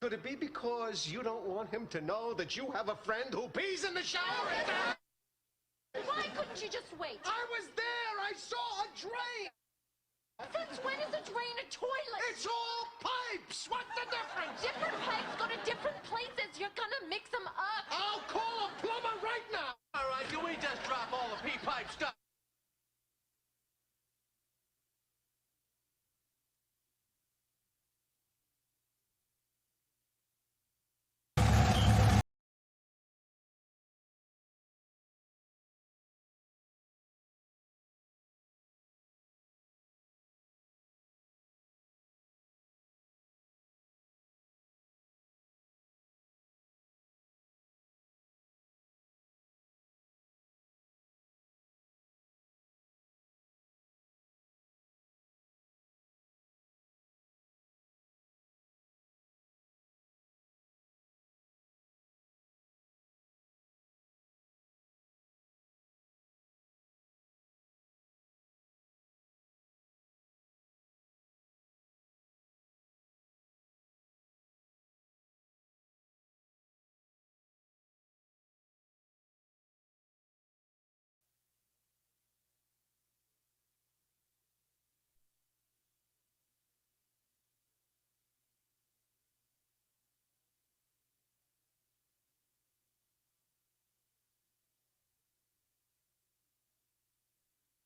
Could it be because you don't want him to know that you have a friend who pees in the shower? Why couldn't you just wait? I was there! I saw a drain! Since when is a drain a toilet? It's all pipes! What's the difference? Different pipes go to different places. You're gonna mix them up. I'll call a plumber right now! All right, can we just drop all the P-pipe stuff?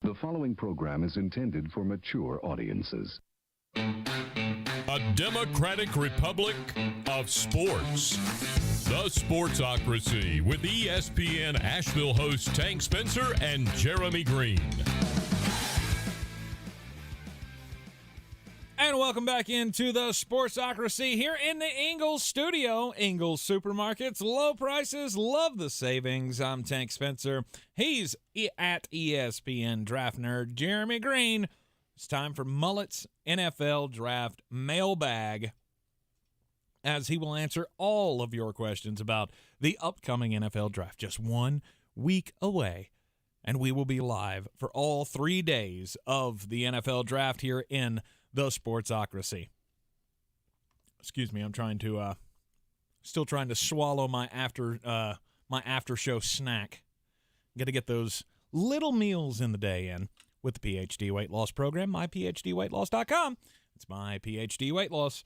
The following program is intended for mature audiences. A democratic republic of sports. The Sportsocracy with ESPN Asheville hosts Tank Spencer and Jeremy Greene. And welcome back into the Sportsocracy here in the Ingles studio. Ingles Supermarkets, low prices, love the savings. I'm Tank Spencer. He's at ESPN Draft Nerd, Jeremy Greene. It's time for Mullet's NFL Draft Mailbag, as he will answer all of your questions about the upcoming NFL Draft. Just 1 week away, and we will be live for all 3 days of the NFL Draft here in the Sportsocracy. Excuse me, I'm still trying to swallow my after show snack. Got to get those little meals in the day in with the PhD Weight Loss Program, myphdweightloss.com. It's myphdweightloss.com.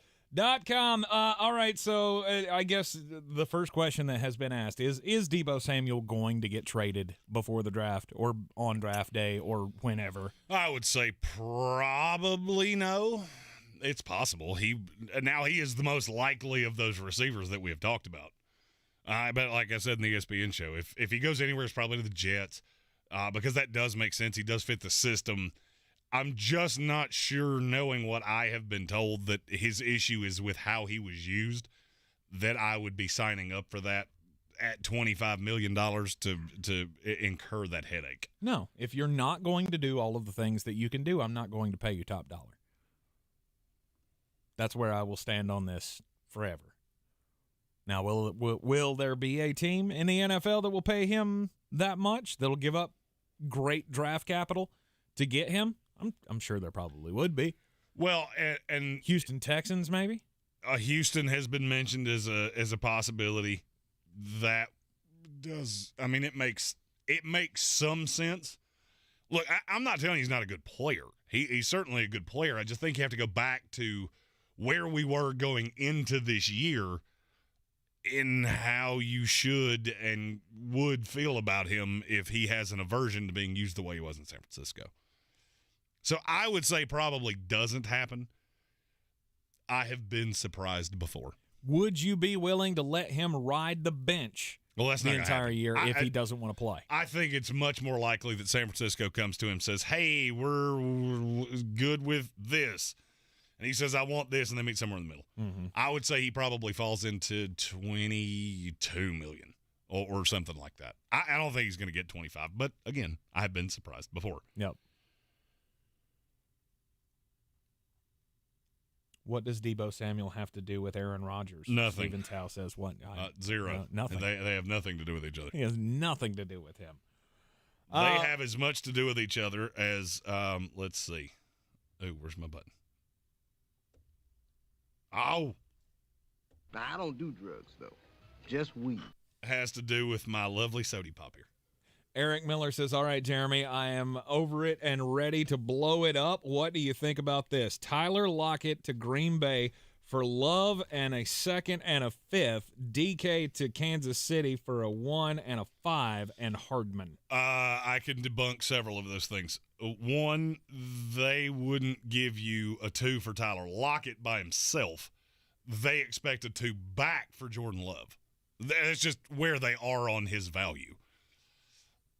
All right, so I guess the first question that has been asked is Debo Samuel going to get traded before the draft or on draft day or whenever? I would say probably no. It's possible. He is the most likely of those receivers that we have talked about. But like I said in the ESPN show, if he goes anywhere, it's probably to the Jets, because that does make sense. He does fit the system. I'm just not sure, knowing what I have been told, that his issue is with how he was used, that I would be signing up for that at $25 million to incur that headache. No, if you're not going to do all of the things that you can do, I'm not going to pay you top dollar. That's where I will stand on this forever. Now, will there be a team in the NFL that will pay him that much, that'll give up great draft capital to get him? I'm sure there probably would be. Well, and Houston Texans maybe. Houston has been mentioned as a possibility. That does. I mean, it makes some sense. Look, I'm not telling you he's not a good player. He's certainly a good player. I just think you have to go back to where we were going into this year in how you should and would feel about him if he has an aversion to being used the way he was in San Francisco. So I would say probably doesn't happen. I have been surprised before. Would you be willing to let him ride the bench that's the entire year if he doesn't want to play? I think it's much more likely that San Francisco comes to him and says, hey, we're good with this. And he says, I want this, and they meet somewhere in the middle. Mm-hmm. I would say he probably falls into $22 million or something like that. I don't think he's going to get 25, but again, I have been surprised before. Yep. What does Debo Samuel have to do with Aaron Rodgers? Nothing. Stevens House says what? Zero. Nothing. They have nothing to do with each other. He has nothing to do with him. They have as much to do with each other as, let's see. Oh, where's my button? Oh. I don't do drugs, though. Just weed. Has to do with my lovely sody pop here. Eric Miller says, all right, Jeremy, I am over it and ready to blow it up. What do you think about this? Tyler Lockett to Green Bay for Love and a second and a fifth. DK to Kansas City for a 1 and a 5, and Hardman. I can debunk several of those things. One, they wouldn't give you a 2 for Tyler Lockett by himself. They expect a 2 back for Jordan Love. That's just where they are on his value.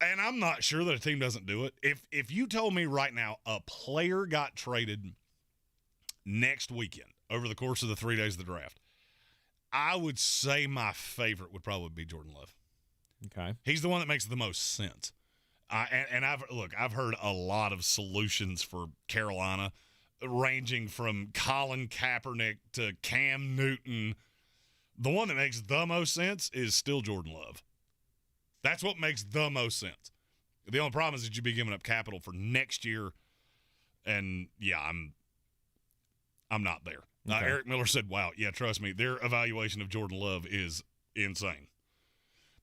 And I'm not sure that a team doesn't do it. If you told me right now a player got traded next weekend over the course of the 3 days of the draft, I would say my favorite would probably be Jordan Love. Okay. He's the one that makes the most sense. I've heard a lot of solutions for Carolina, ranging from Colin Kaepernick to Cam Newton. The one that makes the most sense is still Jordan Love. That's what makes the most sense. The only problem is that you'd be giving up capital for next year, and yeah, I'm not there. Okay. Eric Miller said, "Wow, yeah, trust me, their evaluation of Jordan Love is insane."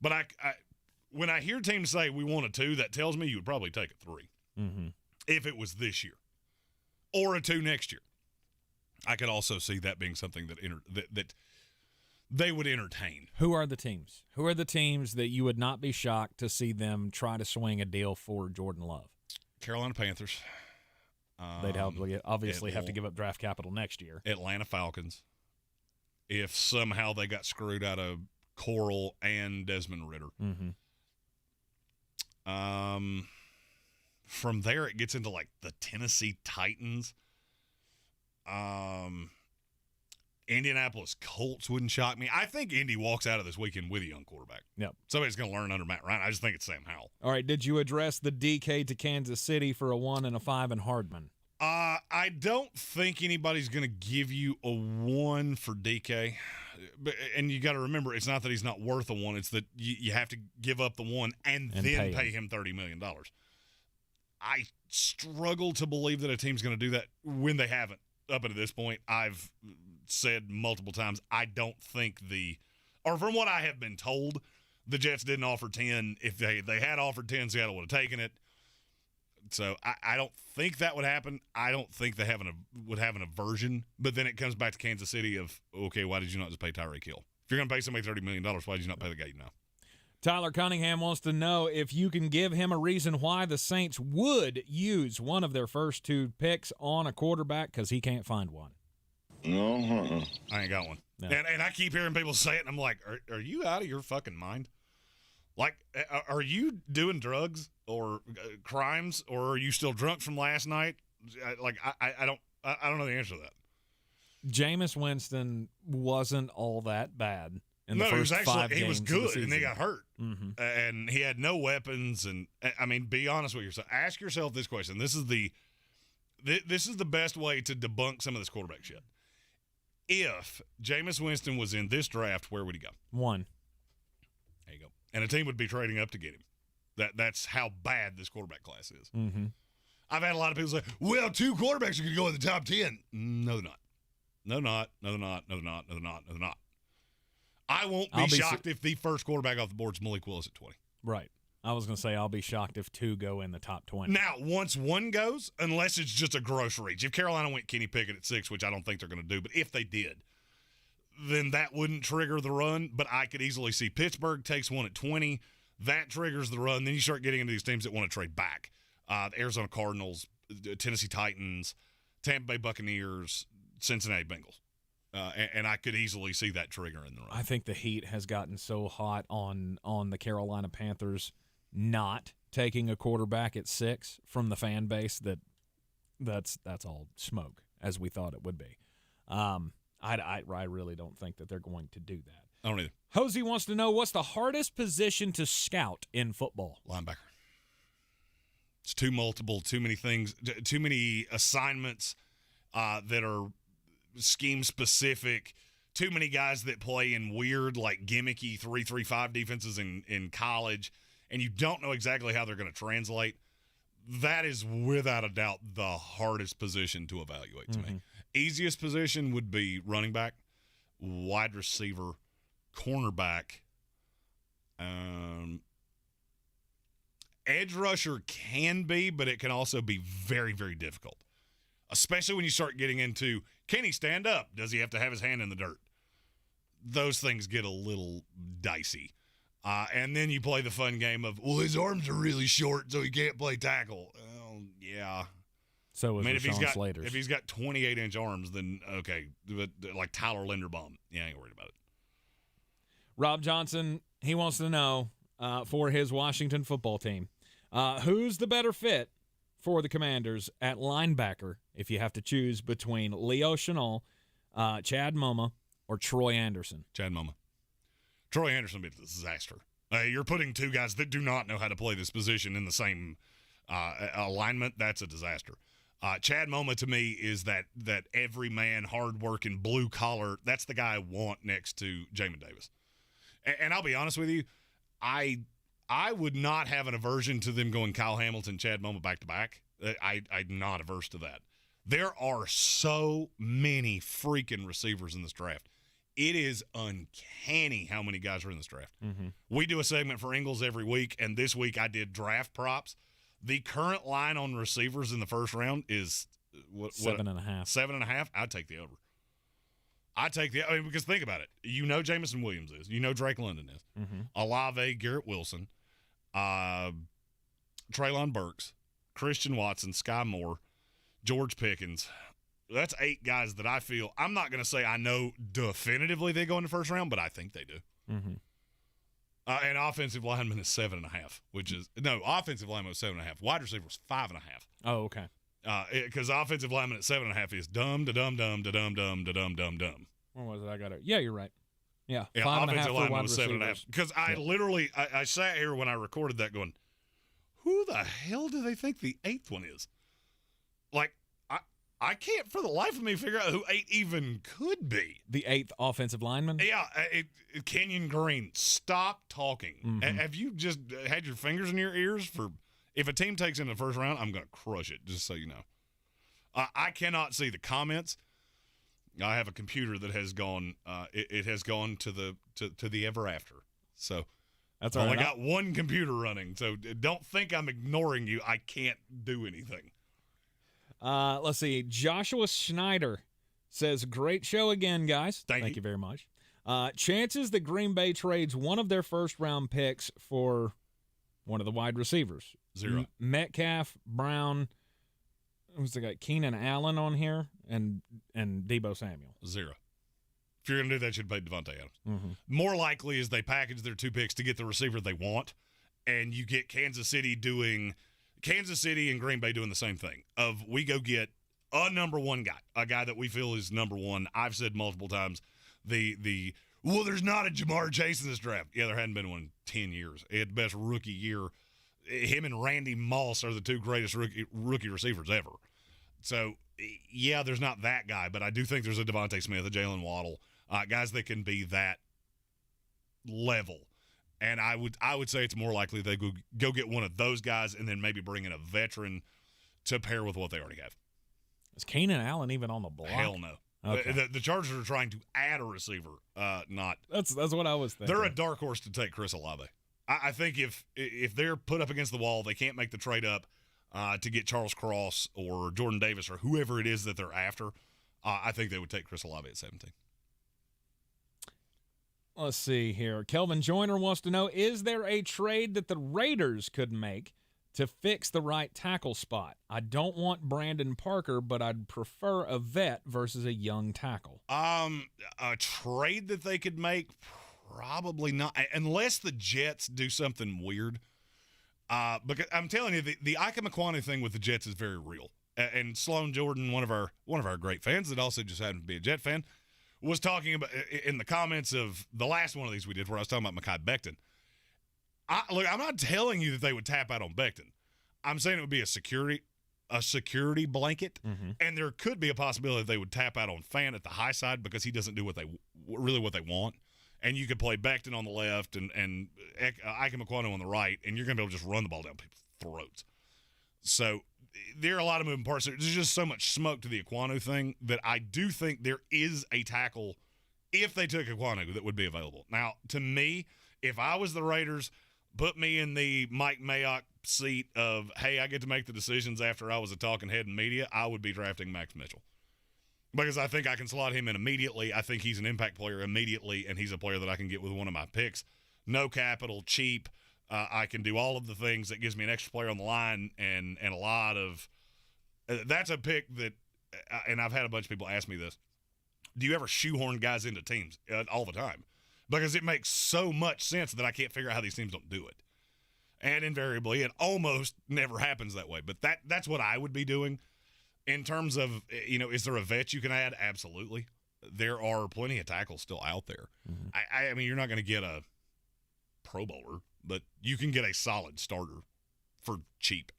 But when I hear teams say we want a 2, that tells me you would probably take a 3 if it was this year, or a 2 next year. I could also see that being something that they would entertain. Who are the teams? Who are the teams that you would not be shocked to see them try to swing a deal for Jordan Love? Carolina Panthers. They'd obviously have to give up draft capital next year. Atlanta Falcons. If somehow they got screwed out of Coral and Desmond Ridder. From there, it gets into like the Tennessee Titans. Indianapolis Colts wouldn't shock me. I think Indy walks out of this weekend with a young quarterback. Yep. Somebody's going to learn under Matt Ryan. I just think it's Sam Howell. All right, did you address the DK to Kansas City for a 1 and a 5 and Hardman? I don't think anybody's going to give you a 1 for DK. And you got to remember, it's not that he's not worth a 1. It's that you have to give up the 1 and then pay him $30 million. I struggle to believe that a team's going to do that when they haven't. Up until this point, I've said multiple times, I don't think from what I have been told, the Jets didn't offer 10. If they had offered 10, Seattle would have taken it. So I don't think that would happen. I don't think they would have an aversion. But then it comes back to Kansas City of, okay, why did you not just pay Tyreek Hill? If you're going to pay somebody $30 million, why did you not pay the guy you know? Tyler Cunningham wants to know if you can give him a reason why the Saints would use one of their first 2 picks on a quarterback because he can't find one. No, I ain't got one. No. And I keep hearing people say it, and I'm like, are you out of your fucking mind? Like, are you doing drugs or crimes, or are you still drunk from last night? I don't know the answer to that. Jameis Winston wasn't all that bad. No, he was good, and he got hurt, Mm-hmm. and he had no weapons. And I mean, be honest with yourself. Ask yourself this question. This is the best way to debunk some of this quarterback shit. If Jameis Winston was in this draft, where would he go? 1. There you go. And a team would be trading up to get him. That's how bad this quarterback class is. Mm-hmm. I've had a lot of people say, well, 2 quarterbacks are going to go in the top 10. No, they're not. No, they're not. No, they're not. No, they're not. No, they're not. No, they're not. I won't be shocked if the first quarterback off the board is Malik Willis at 20. Right. I was going to say I'll be shocked if 2 go in the top 20. Now, once 1 goes, unless it's just a gross reach. If Carolina went Kenny Pickett at 6, which I don't think they're going to do, but if they did, then that wouldn't trigger the run. But I could easily see Pittsburgh takes 1 at 20. That triggers the run. Then you start getting into these teams that want to trade back. The Arizona Cardinals, Tennessee Titans, Tampa Bay Buccaneers, Cincinnati Bengals. And I could easily see that trigger in the run. I think the heat has gotten so hot on the Carolina Panthers not taking a quarterback at 6 from the fan base that's all smoke, as we thought it would be. I really don't think that they're going to do that. I don't either. Hosey wants to know, what's the hardest position to scout in football? Linebacker. It's too multiple, too many things, too many assignments that are scheme-specific, too many guys that play in weird, like gimmicky 3-3-5 defenses in college, and you don't know exactly how they're going to translate. That is, without a doubt, the hardest position to evaluate to me. Easiest position would be running back. wide receiver, cornerback, edge rusher can be, but it can also be very, very difficult, especially when you start getting into, can he stand up? Does he have to have his hand in the dirt? Those things get a little dicey. And then you play the fun game of, well, his arms are really short, so he can't play tackle. Well, yeah. So if he's got 28-inch arms, then okay. But like Tyler Linderbaum, yeah, I ain't worried about it. Rob Johnson, he wants to know for his Washington football team, who's the better fit for the Commanders at linebacker if you have to choose between Leo Chenal, Chad Muma, or Troy Anderson? Chad Muma. Troy Anderson would be a disaster. You're putting two guys that do not know how to play this position in the same alignment. That's a disaster. Chad Muma, to me, is that everyman, hard-working, blue-collar. That's the guy I want next to Jamin Davis. And I'll be honest with you, I would not have an aversion to them going Kyle Hamilton, Chad Muma back-to-back. I'm not averse to that. There are so many freaking receivers in this draft. It is uncanny how many guys are in this draft. Mm-hmm. We do a segment for Ingles every week, and this week I did draft props. The current line on receivers in the first round is 7.5. 7.5. I'd take the over. Because think about it. You know Jamison Williams is. You know Drake London is. Mm-hmm. Olave, Garrett Wilson, Treylon Burks, Christian Watson, Sky Moore, George Pickens. That's 8 guys that I feel. I'm not going to say I know definitively they go in the first round, but I think they do. Mm-hmm. And offensive lineman is 7.5, which is offensive lineman was 7.5. Wide receiver was 5.5. Oh, okay. Because offensive lineman at 7.5 is dumb to dumb dumb to dumb dumb to dumb dumb dumb. Where was it? I got it. Yeah, you're right. Yeah, 5.5 offensive for lineman wide was receivers. 7.5. Because I literally I sat here when I recorded that going, who the hell do they think the 8th one is? Like, I can't for the life of me figure out who 8 even could be. The 8th offensive lineman? Yeah, Kenyon Greene. Stop talking. Mm-hmm. Have you just had your fingers in your ears for if a team takes in the first round, I'm going to crush it, just so you know. I cannot see the comments. I have a computer that has gone it has gone to the ever after. So that's I all only right. got one computer running, so don't think I'm ignoring you. I can't do anything. Let's see. Joshua Schneider says, great show again, guys. Thank you very much. Chances that Green Bay trades one of their first-round picks for one of the wide receivers. 0. Metcalf, Brown, who's the guy? Keenan Allen on here, and Debo Samuel. 0. If you're going to do that, you should pay Devontae Adams. Mm-hmm. More likely is they package their 2 picks to get the receiver they want, and you get Kansas City and Green Bay doing the same thing. We go get a number 1 guy, a guy that we feel is number 1. I've said multiple times, there's not a Jamar Chase in this draft. Yeah, there hadn't been one in 10 years. He had the best rookie year. Him and Randy Moss are the 2 greatest rookie receivers ever. So, yeah, there's not that guy, but I do think there's a Devontae Smith, a Jalen Waddle, guys that can be that level. And I would say it's more likely they go get one of those guys and then maybe bring in a veteran to pair with what they already have. Is Keenan Allen even on the block? Hell no. Okay. The Chargers are trying to add a receiver, not. That's what I was thinking. They're a dark horse to take Chris Olave. I think if they're put up against the wall, they can't make the trade up to get Charles Cross or Jordan Davis or whoever it is that they're after. I think they would take Chris Olave at 17. Let's see here. Kelvin Joyner wants to know, is there a trade that the Raiders could make to fix the right tackle spot? I don't want Brandon Parker, but I'd prefer a vet versus a young tackle. A trade that they could make? Probably not, unless the Jets do something weird. Because I'm telling you, the Ike McQuaney thing with the Jets is very real. And Sloan Jordan, one of our great fans that also just happened to be a Jet fan, was talking about in the comments of the last one of these we did where I was talking about Mekhi Becton. I'm not telling you that they would tap out on Becton. I'm saying it would be a security blanket, and there could be a possibility they would tap out on Fant at the high side because he doesn't do what they want. And you could play Becton on the left and Ike McQuano on the right, and you're going to be able to just run the ball down people's throats. So there are a lot of moving parts. There's just so much smoke to the Ekwonu thing that I do think there is a tackle if they took Ekwonu that would be available. Now, to me, if I was the Raiders, put me in the Mike Mayock seat of, hey, I get to make the decisions after I was a talking head in media, I would be drafting Max Mitchell. Because I think I can slot him in immediately. I think he's an impact player immediately, and he's a player that I can get with one of my picks. No capital, cheap. I can do all of the things that gives me an extra player on the line and a lot of that's a pick that, and I've had a bunch of people ask me this, do you ever shoehorn guys into teams all the time? Because it makes so much sense that I can't figure out how these teams don't do it. And invariably, it almost never happens that way. But that's what I would be doing. In terms of, is there a vet you can add? Absolutely. There are plenty of tackles still out there. Mm-hmm. I mean, you're not going to get a Pro Bowler, but you can get a solid starter for cheap.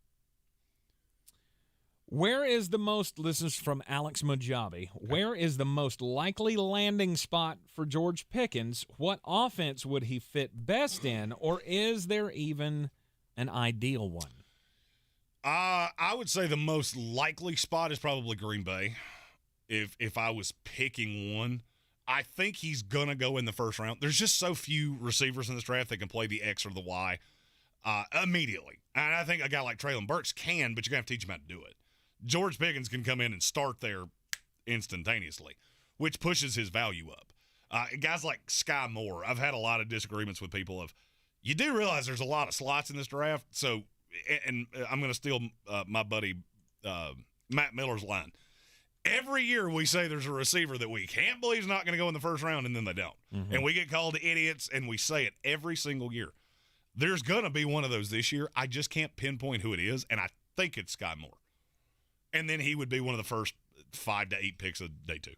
Where is the most, this is from Alex Mujabi, where is the most likely landing spot for George Pickens? What offense would he fit best in, or is there even an ideal one? I would say the most likely spot is probably Green Bay. If I was picking one, I think he's going to go in the first round. There's just so few receivers in this draft that can play the X or the Y immediately. And I think a guy like Traylon Burks can, but you're going to have to teach him how to do it. George Pickens can come in and start there instantaneously, which pushes his value up. Guys like Sky Moore, I've had a lot of disagreements with people of, you do realize there's a lot of slots in this draft, so – and I'm going to steal my buddy Matt Miller's line. Every year we say there's a receiver that we can't believe is not going to go in the first round, and then they don't. Mm-hmm. And we get called idiots, and we say it every single year. There's going to be one of those this year. I just can't pinpoint who it is, and I think it's Sky Moore. And then he would be one of the first 5 to 8 picks of day 2.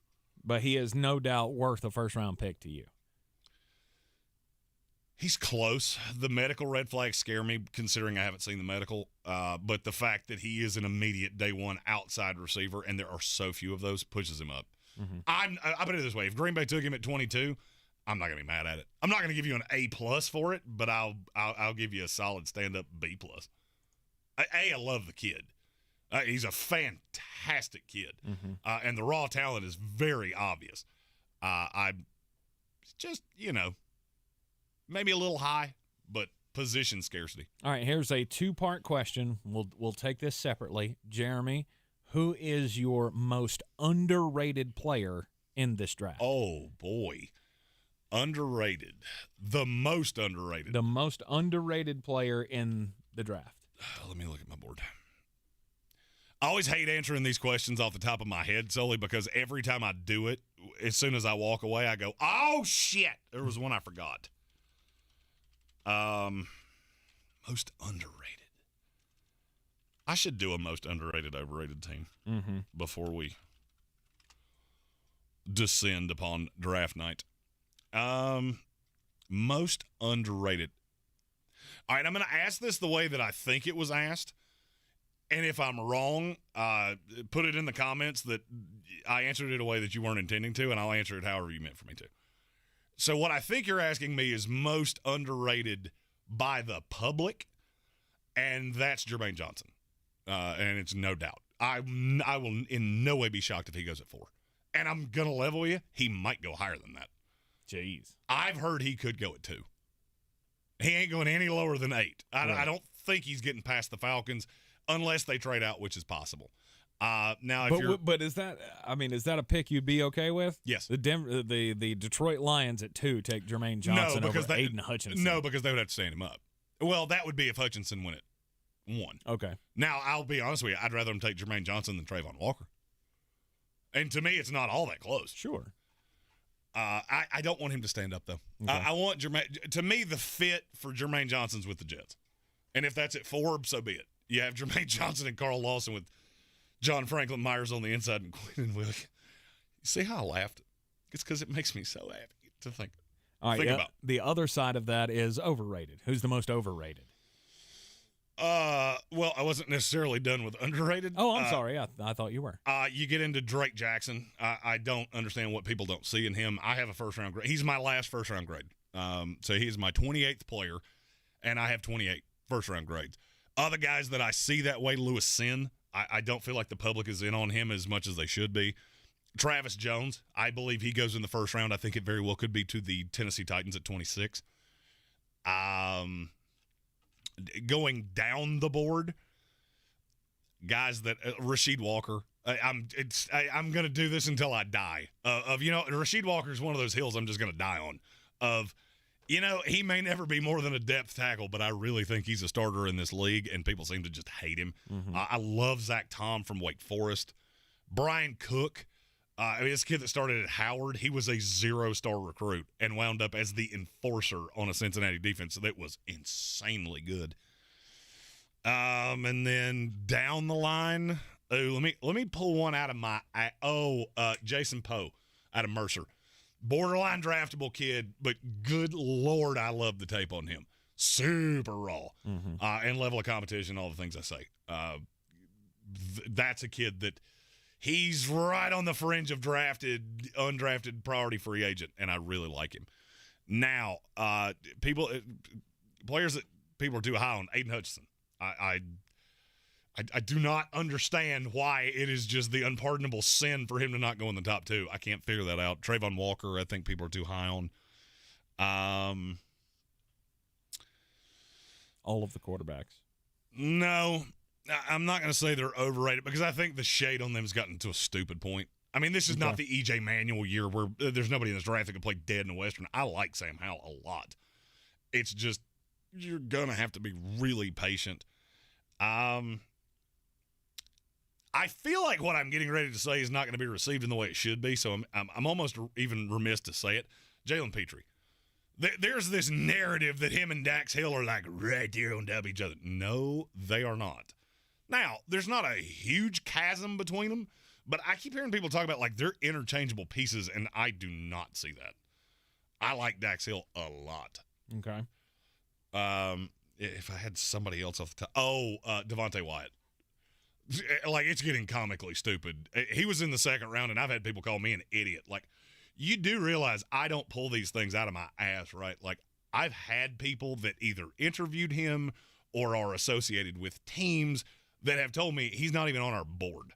But he is no doubt worth a first-round pick to you. He's close. The medical red flags scare me, considering I haven't seen the medical. But the fact that he is an immediate day one outside receiver, and there are so few of those, pushes him up. Mm-hmm. I put it this way: if Green Bay took him at 22, I'm not going to be mad at it. I'm not going to give you an A+ for it, but I'll give you a solid stand-up B+. I love the kid. He's a fantastic kid, mm-hmm. And the raw talent is very obvious. I just, maybe a little high, but position scarcity. All right, here's a 2-part question. We'll take this separately. Jeremy, who is your most underrated player in this draft? Oh, boy. Underrated. The most underrated. The most underrated player in the draft. Let me look at my board. I always hate answering these questions off the top of my head solely because every time I do it, as soon as I walk away, I go, oh, shit. There was one I forgot. Most underrated. I should do a most underrated, overrated team before we descend upon draft night. Most underrated. All right, I'm going to ask this the way that I think it was asked. And if I'm wrong, put it in the comments that I answered it a way that you weren't intending to, and I'll answer it however you meant for me to. So what I think you're asking me is most underrated by the public, and that's Jermaine Johnson. And it's no doubt. I will in no way be shocked if he goes at 4. And I'm going to level you, he might go higher than that. Jeez. I've heard he could go at 2. He ain't going any lower than 8. I don't think he's getting past the Falcons unless they trade out, which is possible. Now, but is that a pick you'd be okay with? Yes. The Detroit Lions at 2 take Jermaine Johnson over Aidan Hutchinson. No, because they would have to stand him up. Well, that would be if Hutchinson went at 1. Okay. Now, I'll be honest with you. I'd rather him take Jermaine Johnson than Trayvon Walker. And to me, it's not all that close. Sure. I don't want him to stand up, though. Okay. I want Jermaine. To me, the fit for Jermaine Johnson's with the Jets. And if that's at 4, so be it. You have Jermaine Johnson and Carl Lawson with John Franklin Myers on the inside and Quinn Williams. You see how I laughed? It's because it makes me so happy to think. All right, about. The other side of that is overrated. Who's the most overrated? Well, I wasn't necessarily done with underrated. Oh, I'm sorry. I thought you were. You get into Drake Jackson. I don't understand what people don't see in him. I have a first-round grade. He's my last first-round grade. So he's my 28th player, and I have 28 first-round grades. Other guys that I see that way, Lewis Sin, I don't feel like the public is in on him as much as they should be. Travis Jones, I believe he goes in the first round. I think it very well could be to the Tennessee Titans at 26. Going down the board, guys that Rasheed Walker. I'm going to do this until I die. Rasheed Walker is one of those hills I'm just going to die on. He may never be more than a depth tackle, but I really think he's a starter in this league, and people seem to just hate him. Mm-hmm. I love Zach Tom from Wake Forest. Brian Cook. This kid that started at Howard, he was a 0-star recruit and wound up as the enforcer on a Cincinnati defense that was insanely good. And then down the line, let me pull one out of my Jason Poe out of Mercer. Borderline draftable kid, but good Lord, I love the tape on him. Super raw, and level of competition, all the things I say. That's a kid that he's right on the fringe of undrafted priority free agent, and I really like him. Now, players that people are too high on, Aidan Hudson. I do not understand why it is just the unpardonable sin for him to not go in the top 2. I can't figure that out. Trayvon Walker, I think people are too high on. All of the quarterbacks. No, I'm not going to say they're overrated because I think the shade on them has gotten to a stupid point. I mean, this is not the E.J. Manuel year where there's nobody in this draft that can play dead in the Western. I like Sam Howell a lot. It's just you're going to have to be really patient. I feel like what I'm getting ready to say is not going to be received in the way it should be, so I'm almost even remiss to say it. Jalen Petrie. There's this narrative that him and Dax Hill are like right there on top of each other. No, they are not. Now, there's not a huge chasm between them, but I keep hearing people talk about like they're interchangeable pieces, and I do not see that. I like Dax Hill a lot. Okay. If I had somebody else off the top. Devontae Wyatt. Like, it's getting comically stupid. He was in the second round, and I've had people call me an idiot. Like, you do realize I don't pull these things out of my ass, right? Like, I've had people that either interviewed him or are associated with teams that have told me he's not even on our board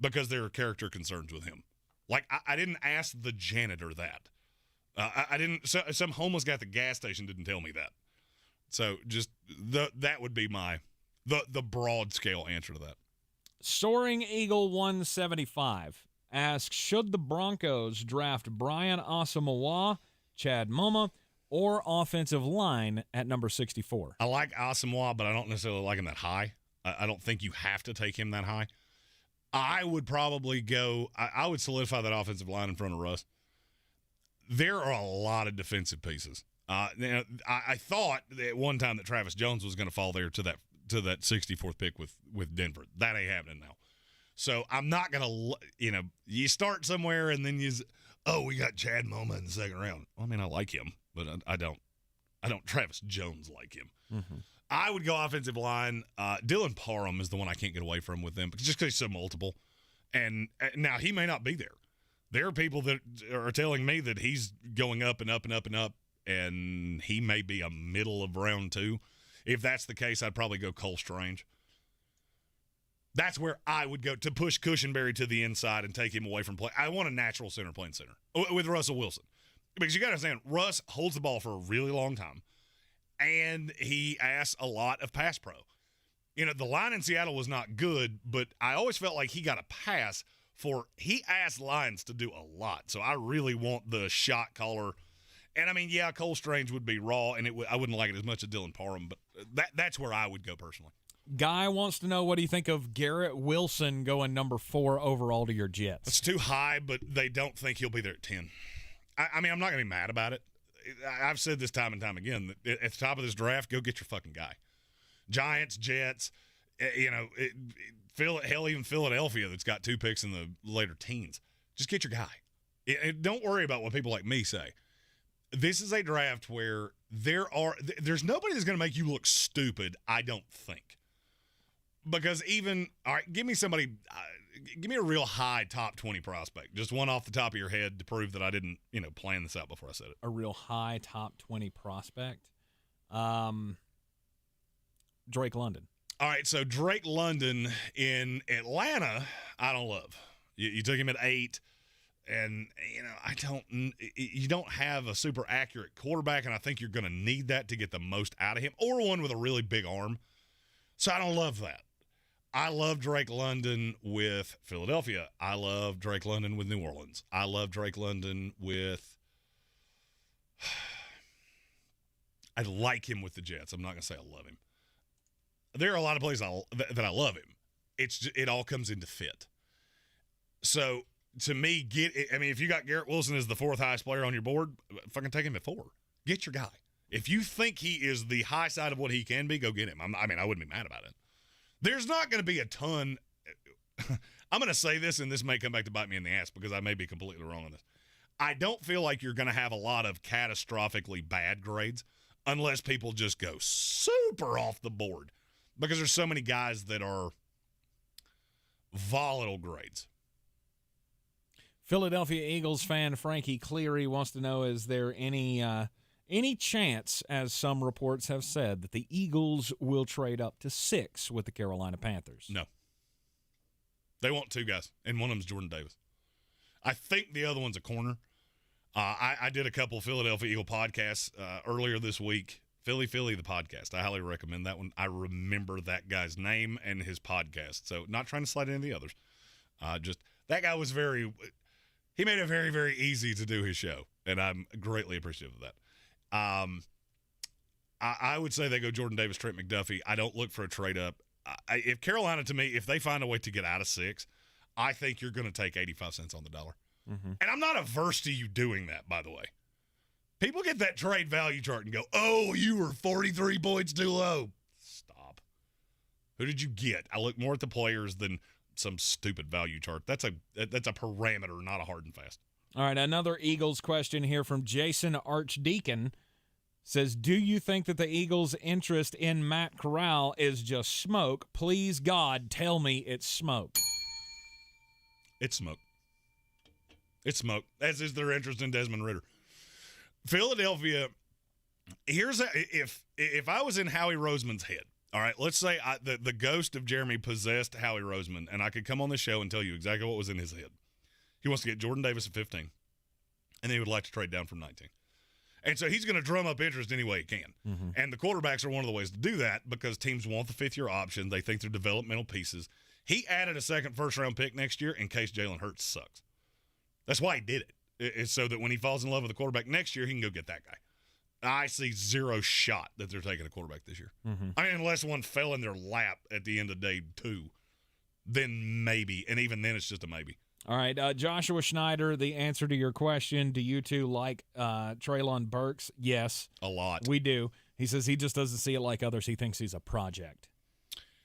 because there are character concerns with him. Like, I didn't ask the janitor that. I didn't. Some homeless guy at the gas station didn't tell me that. So just that would be the broad scale answer to that. Soaring Eagle 175 asks, should the Broncos draft Brian Asamoah, Chad Moma, or offensive line at number 64? I like Asamoah, but I don't necessarily like him that high. I don't think you have to take him that high. I would probably go – I would solidify that offensive line in front of Russ. There are a lot of defensive pieces. I thought at one time that Travis Jones was going to fall there to that 64th pick with Denver. That ain't happening now. So I'm not going to, you start somewhere and then we got Chad Moma in the second round. Well, I mean, I like him, but I don't Travis Jones like him. Mm-hmm. I would go offensive line. Dylan Parham is the one I can't get away from with them just because he's so multiple. And now he may not be there. There are people that are telling me that he's going up and up and up and up, and he may be a middle of round 2. If that's the case, I'd probably go Cole Strange. That's where I would go to push Cushenberry to the inside and take him away from play. I want a natural center playing center with Russell Wilson. Because you got to understand, Russ holds the ball for a really long time, and he asks a lot of pass pro. The line in Seattle was not good, but I always felt like he got a pass he asked lines to do a lot. So I really want the shot caller. And, I mean, yeah, Cole Strange would be raw, and I wouldn't like it as much as Dylan Parham, but that's where I would go personally. Guy wants to know, what do you think of Garrett Wilson going number 4 overall to your Jets? It's too high, but they don't think he'll be there at 10. I mean, I'm not going to be mad about it. I've said this time and time again, that at the top of this draft, go get your fucking guy. Giants, Jets, even Philadelphia that's got 2 picks in the later teens. Just get your guy. Don't worry about what people like me say. This is a draft where there's nobody that's going to make you look stupid, I don't think. Because all right, give me a real high top 20 prospect. Just one off the top of your head to prove that I didn't, plan this out before I said it. A real high top 20 prospect? Drake London. All right, so Drake London in Atlanta, I don't love. You took him at 8. And, you don't have a super accurate quarterback, and I think you're going to need that to get the most out of him, or one with a really big arm. So I don't love that. I love Drake London with Philadelphia. I love Drake London with New Orleans. I love Drake London with – I like him with the Jets. I'm not going to say I love him. There are a lot of places that I love him. It all comes into fit. So, to me, if you got Garrett Wilson as the fourth highest player on your board, fucking take him at 4. Get your guy. If you think he is the high side of what he can be, go get him. I wouldn't be mad about it. There's not going to be a ton. I'm going to say this, and this may come back to bite me in the ass because I may be completely wrong on this. I don't feel like you're going to have a lot of catastrophically bad grades unless people just go super off the board because there's so many guys that are volatile grades. Philadelphia Eagles fan Frankie Cleary wants to know, is there any chance, as some reports have said, that the Eagles will trade up to 6 with the Carolina Panthers? No. They want 2 guys, and one of them's Jordan Davis. I think the other one's a corner. I did a couple of Philadelphia Eagle podcasts earlier this week. Philly, the podcast. I highly recommend that one. I remember that guy's name and his podcast. So not trying to slide into the others. Just that guy was he made it very, very easy to do his show, and I'm greatly appreciative of that. I would say they go Jordan Davis, Trent McDuffie. I don't look for a trade up. If Carolina, to me, if they find a way to get out of 6, I think you're going to take 85 cents on the dollar. Mm-hmm. And I'm not averse to you doing that, by the way. People get that trade value chart and go, oh, you were 43 points too low. Stop. Who did you get? I look more at the players than some stupid value chart. That's a parameter, not a hard and fast. All right, another Eagles question here from Jason Archdeacon. Says, do you think that the Eagles' interest in Matt Corral is just smoke? Please, God, tell me it's smoke. It's smoke. It's smoke, as is their interest in Desmond Ridder. Philadelphia, if I was in Howie Roseman's head, all right, let's say the ghost of Jeremy possessed Howie Roseman, and I could come on the show and tell you exactly what was in his head. He wants to get Jordan Davis at 15, and then he would like to trade down from 19. And so he's going to drum up interest any way he can. Mm-hmm. And the quarterbacks are one of the ways to do that because teams want the fifth-year option. They think they're developmental pieces. He added a second first-round pick next year in case Jalen Hurts sucks. That's why he did it. It's so that when he falls in love with a quarterback next year, he can go get that guy. I see zero shot that they're taking a quarterback this year. Mm-hmm. I mean, unless one fell in their lap at the end of day 2, then maybe. And even then, it's just a maybe. All right, Joshua Schneider, the answer to your question, do you two like Treylon Burks? Yes. A lot. We do. He says he just doesn't see it like others. He thinks he's a project.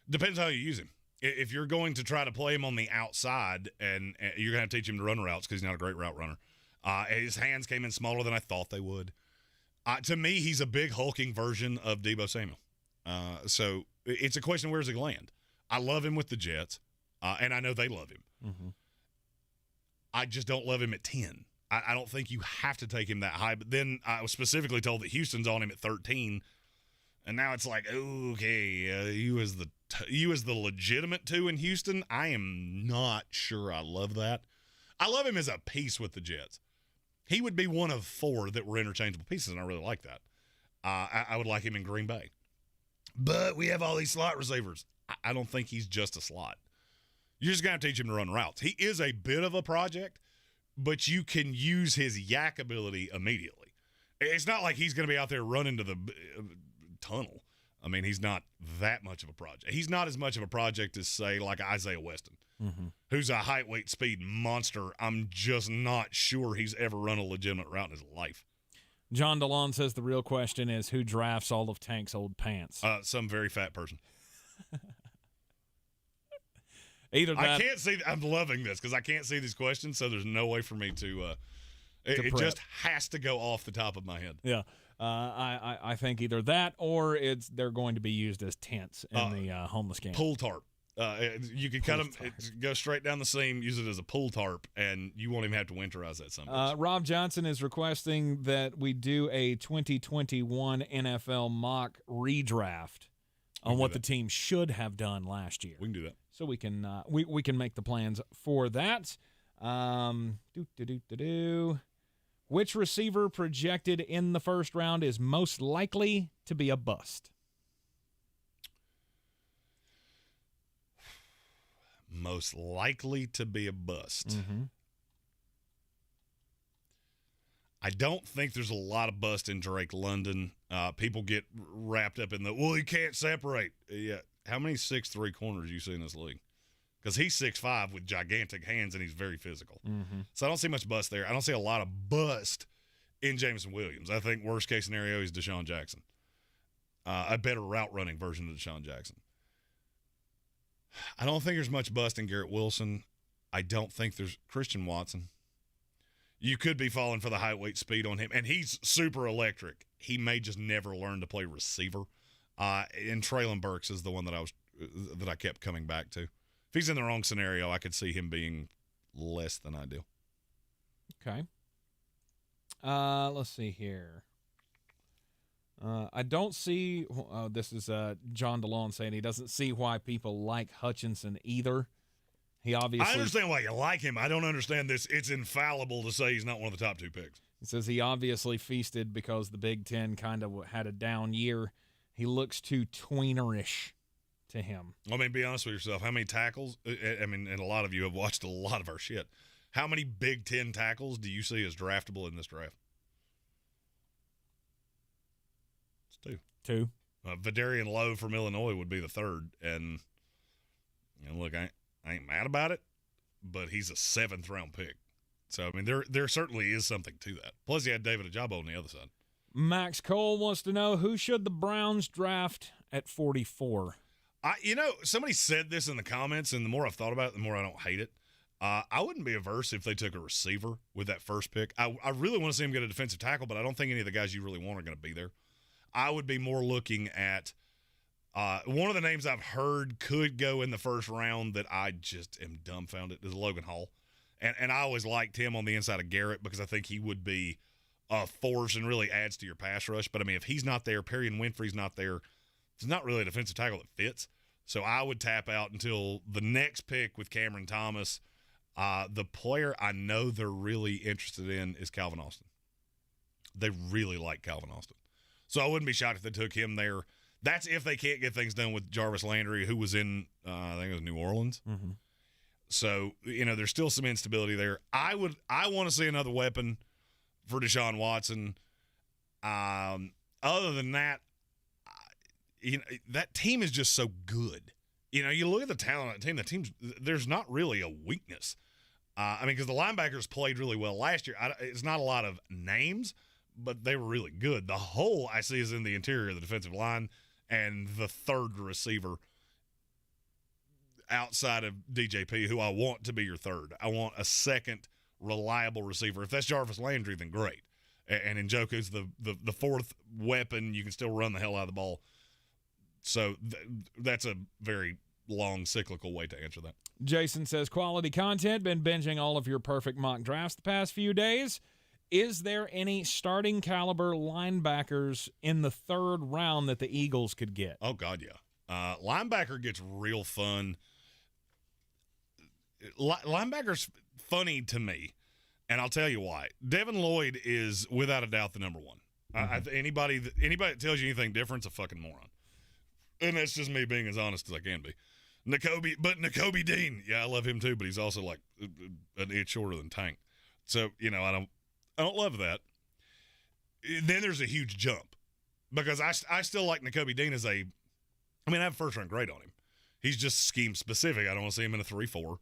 Depends how you use him. If you're going to try to play him on the outside and you're going to teach him to run routes because he's not a great route runner, his hands came in smaller than I thought they would. To me, he's a big hulking version of Debo Samuel. So it's a question, where does he land? I love him with the Jets, and I know they love him. Mm-hmm. I just don't love him at 10. I don't think you have to take him that high. But then I was specifically told that Houston's on him at 13, and now it's like, okay, you as the legitimate 2 in Houston, I am not sure I love that. I love him as a piece with the Jets. He would be one of 4 that were interchangeable pieces, and I really like that. I would like him in Green Bay. But we have all these slot receivers. I don't think he's just a slot. You're just going to teach him to run routes. He is a bit of a project, but you can use his yak ability immediately. It's not like he's going to be out there running to the tunnel. I mean, he's not that much of a project. He's not as much of a project as, say, like Isaiah Weston, who's a height, weight, speed monster. I'm just not sure he's ever run a legitimate route in his life. John DeLon says the real question is, who drafts all of Tank's old pants? Some very fat person. Either that, I can't see. I'm loving this because I can't see these questions, so there's no way for me to. It just has to go off the top of my head. Yeah, I think either that or they're going to be used as tents in the homeless camp. Pool tarp. You could cut them, go straight down the seam, use it as a pool tarp, and you won't even have to winterize that someplace. Rob Johnson is requesting that we do a 2021 NFL mock redraft on what the team should have done last year. We can do that. So we can make the plans for that. Which receiver projected in the first round is most likely to be a bust? Most likely to be a bust. Mm-hmm. I don't think there's a lot of bust in Drake London. People get wrapped up in he can't separate. Yeah. How many 6'3" corners you see in this league? Because he's 6'5" with gigantic hands, and he's very physical. Mm-hmm. So I don't see much bust there. I don't see a lot of bust in Jameson Williams. I think worst-case scenario, he's Deshaun Jackson. A better route-running version of Deshaun Jackson. I don't think there's much bust in Garrett Wilson. I don't think there's Christian Watson. You could be falling for the height, weight, speed on him, and he's super electric. He may just never learn to play receiver. And Traylon Burks is the one that I kept coming back to. If he's in the wrong scenario, I could see him being less than ideal. Okay. Let's see here. I don't see this is John DeLon saying he doesn't see why people like Hutchinson either. He obviously. I understand why you like him. I don't understand this. It's infallible to say he's not one of the top 2 picks. He says he obviously feasted because the Big Ten kind of had a down year. He looks too tweenerish to him. I mean, be honest with yourself. How many tackles? I mean, and a lot of you have watched a lot of our shit. How many Big Ten tackles do you see as draftable in this draft? It's 2. 2. Vidarian Lowe from Illinois would be the 3rd. And look, I ain't mad about it, but he's a 7th-round pick. So, I mean, there certainly is something to that. Plus, you had David Ajabo on the other side. Max Cole wants to know, who should the Browns draft at 44? Somebody said this in the comments, and the more I've thought about it, the more I don't hate it. I wouldn't be averse if they took a receiver with that first pick. I really want to see him get a defensive tackle, but I don't think any of the guys you really want are going to be there. I would be more looking at one of the names I've heard could go in the first round that I just am dumbfounded is Logan Hall. And I always liked him on the inside of Garrett because I think he would be a force and really adds to your pass rush. But, I mean, if he's not there, Perry and Winfrey's not there, it's not really a defensive tackle that fits. So I would tap out until the next pick with Cameron Thomas. The player I know they're really interested in is Calvin Austin. They really like Calvin Austin. So I wouldn't be shocked if they took him there. That's if they can't get things done with Jarvis Landry, who was in, I think it was New Orleans. Mm-hmm. So, there's still some instability there. I want to see another weapon for Deshaun Watson. Other than that, that team is just so good. You look at the talent on that team, there's not really a weakness. Because the linebackers played really well last year. It's not a lot of names, but they were really good. The hole I see is in the interior of the defensive line and the third receiver outside of DJP, who I want to be your third. I want a second reliable receiver. If that's Jarvis Landry, then great. And Njoku's the fourth weapon. You can still run the hell out of the ball. So that's a very long cyclical way to answer that. Jason says, quality content, been binging all of your perfect mock drafts the past few days. Is there any starting caliber linebackers in the 3rd round that the Eagles could get? Oh, God, yeah. Linebacker gets real fun. Linebacker's funny to me, and I'll tell you why. Devin Lloyd is, without a doubt, the number 1. Mm-hmm. Anybody that tells you anything different is a fucking moron. And that's just me being as honest as I can be. Nakobe Dean, yeah, I love him too, but he's also like an inch shorter than Tank. So, I don't love that. Then there's a huge jump because I still like Nakobe Dean as I have first round grade on him. He's just scheme specific. I don't want to see him in a 3-4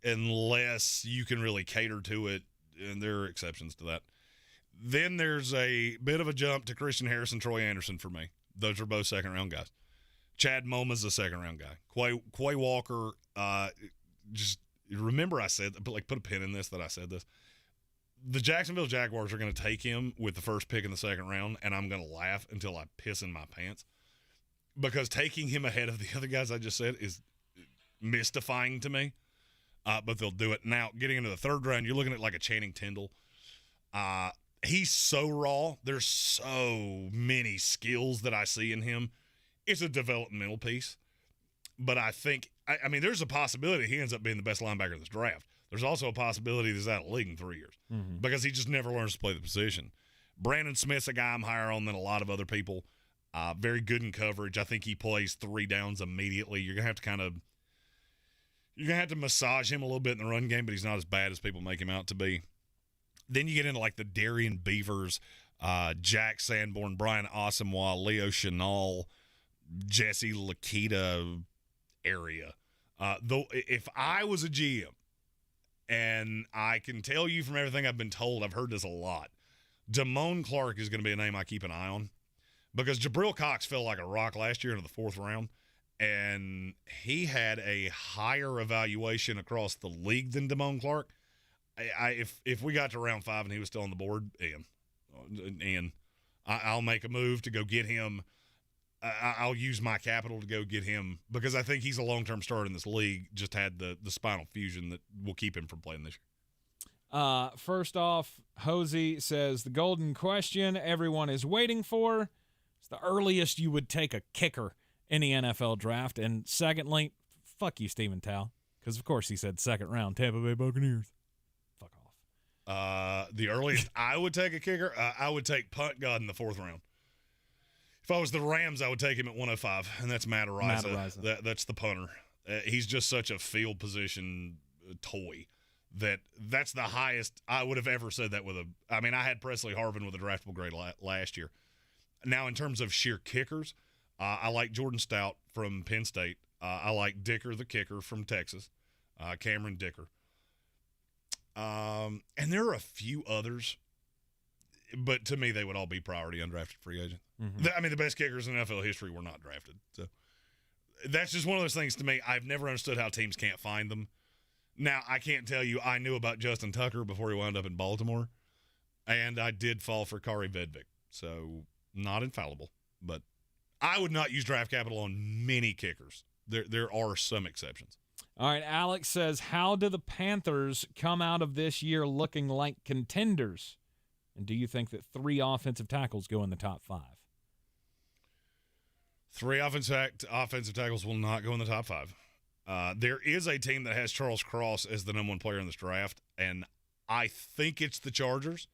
unless you can really cater to it, and there are exceptions to that. Then there's a bit of a jump to Christian Harrison, Troy Anderson for me. Those are both second-round guys. Chad Moma's a second-round guy. Quay Walker, just remember I said, put a pin in this that I said this. The Jacksonville Jaguars are going to take him with the first pick in the second round, and I'm going to laugh until I piss in my pants because taking him ahead of the other guys I just said is mystifying to me, but they'll do it. Now, getting into the 3rd round, you're looking at like a Channing Tindall. He's so raw. There's so many skills that I see in him. It's a developmental piece. But I think, there's a possibility he ends up being the best linebacker in this draft. There's also a possibility that he's out of the league in 3 years because he just never learns to play the position. Brandon Smith's a guy I'm higher on than a lot of other people. Very good in coverage. I think he plays 3 downs immediately. You're gonna have to massage him a little bit in the run game, but he's not as bad as people make him out to be. Then you get into like the Darian Beavers, Jack Sanborn, Brian Asamoah, Leo Chenal, Jesse Lakita area. Though if I was a GM, and I can tell you from everything I've been told, I've heard this a lot, Damone Clark is going to be a name I keep an eye on because Jabril Cox fell like a rock last year into the 4th round, and he had a higher evaluation across the league than Damone Clark. If we got to round 5 and he was still on the board, I'll make a move to go get him. I'll use my capital to go get him because I think he's a long-term starter in this league, just had the spinal fusion that will keep him from playing this year. First off, Hosey says the golden question everyone is waiting for is the earliest you would take a kicker in the NFL draft. And secondly, fuck you, Stephen Tao, because, of course, he said 2nd round, Tampa Bay Buccaneers. Fuck off. The earliest I would take a kicker, I would take Punt God in the 4th round. If I was the Rams, I would take him at 105, and that's Matt Araiza. That's the punter. He's just such a field position toy that's the highest I would have ever said that with a – I mean, I had Presley Harvin with a draftable grade last year. Now, in terms of sheer kickers, I like Jordan Stout from Penn State. I like Dicker, the kicker from Texas, Cameron Dicker. And there are a few others, but to me, they would all be priority undrafted free agent. I mean, the best kickers in NFL history were not drafted. So that's just one of those things to me. I've never understood how teams can't find them. Now, I can't tell you I knew about Justin Tucker before he wound up in Baltimore, and I did fall for Kari Vedvik. So not infallible, but I would not use draft capital on many kickers. There are some exceptions. All right, Alex says, how do the Panthers come out of this year looking like contenders? And do you think that 3 offensive tackles go in the top 5? 3 offensive tackles will not go in the top 5. There is a team that has Charles Cross as the number 1 player in this draft, and I think it's the Chargers.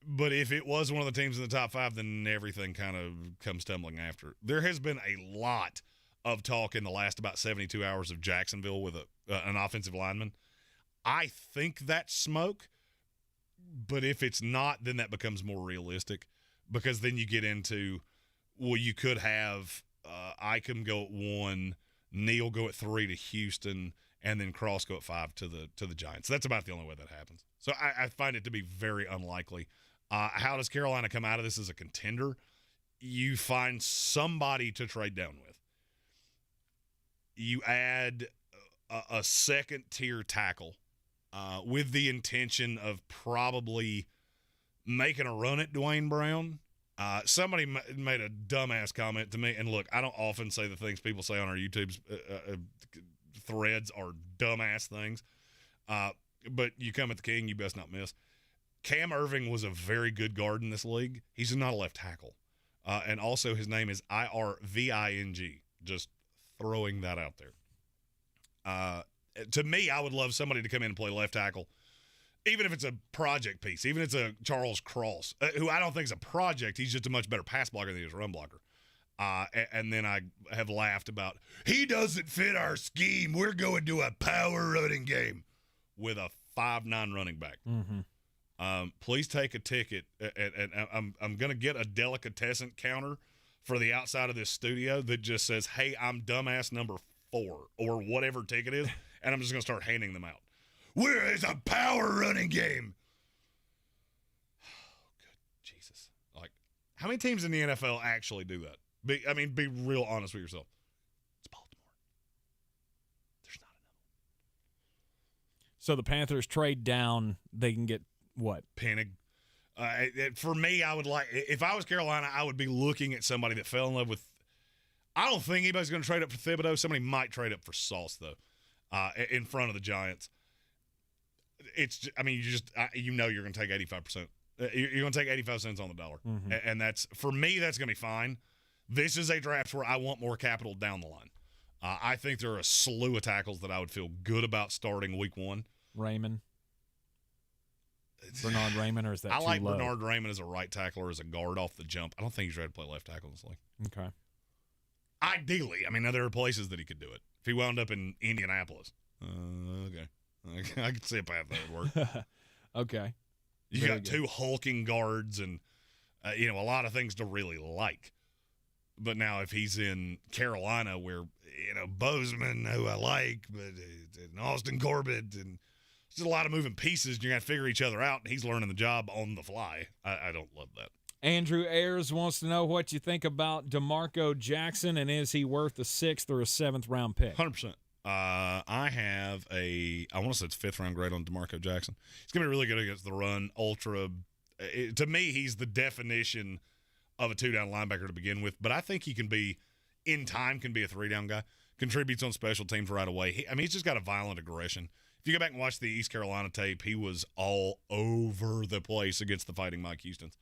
But if it was one of the teams in the top 5, then everything kind of comes tumbling after. There has been a lot of talk in the last about 72 hours of Jacksonville with an offensive lineman. I think that's smoke, but if it's not, then that becomes more realistic because then you get into, well, you could have Icahn go at 1, Neal go at 3 to Houston, and then Cross go at 5 to the Giants. That's about the only way that happens. So I find it to be very unlikely. How does Carolina come out of this as a contender? You find somebody to trade down with. You add a second-tier tackle with the intention of probably making a run at Dwayne Brown. Somebody made a dumbass comment to me, and look, I don't often say the things people say on our YouTube threads are dumbass things, but you come at the king, you best not miss. Cam Irving was a very good guard in this league. He's not a left tackle. And also his name is Irving, just throwing that out there. To me, I would love somebody to come in and play left tackle, even if it's a project piece, even if it's a Charles Cross, who I don't think is a project. He's just a much better pass blocker than he is a run blocker. And then I have laughed about, he doesn't fit our scheme. We're going to a power running game with a 5'9" running back. Please take a ticket, and I'm going to get a delicatessen counter for the outside of this studio that just says, hey, I'm dumbass number 4, or whatever ticket is, and I'm just going to start handing them out. Where is a power running game? Good Jesus. Like, how many teams in the NFL actually do that? Be real honest with yourself. It's Baltimore. There's not enough. So the Panthers trade down, they can get what? Penning. For me, I would like, if I was Carolina, I would be looking at somebody that fell in love with, I don't think anybody's going to trade up for Thibodeau. Somebody might trade up for Sauce, though, in front of the Giants. It's, you're going to take 85%. You're going to take 85 cents on the dollar. And that's, for me, that's going to be fine. This is a draft where I want more capital down the line. I think there are a slew of tackles that I would feel good about starting week 1. Raymond. Bernard Raymond, or is that I too like low? Bernard Raymond as a right tackler, as a guard off the jump. I don't think he's ready to play left tackle in this league. Okay. Ideally. I mean, there are places that he could do it. If he wound up in Indianapolis. Okay. I could see a path that would work. Okay. You Very got good. 2 hulking guards and, a lot of things to really like. But now if he's in Carolina where, Bozeman, who I like, but and Austin Corbett, and just a lot of moving pieces, and you're going to figure each other out, and he's learning the job on the fly. I don't love that. Andrew Ayers wants to know what you think about DeMarco Jackson, and is he worth a 6th or a 7th round pick? 100%. I have I want to say it's 5th round grade on DeMarco Jackson. He's going to be really good against the run, to me, he's the definition of a 2-down linebacker to begin with, but I think he can be a 3-down guy, contributes on special teams right away. He's just got a violent aggression. If you go back and watch the East Carolina tape, he was all over the place against the Fighting Mike Houstons.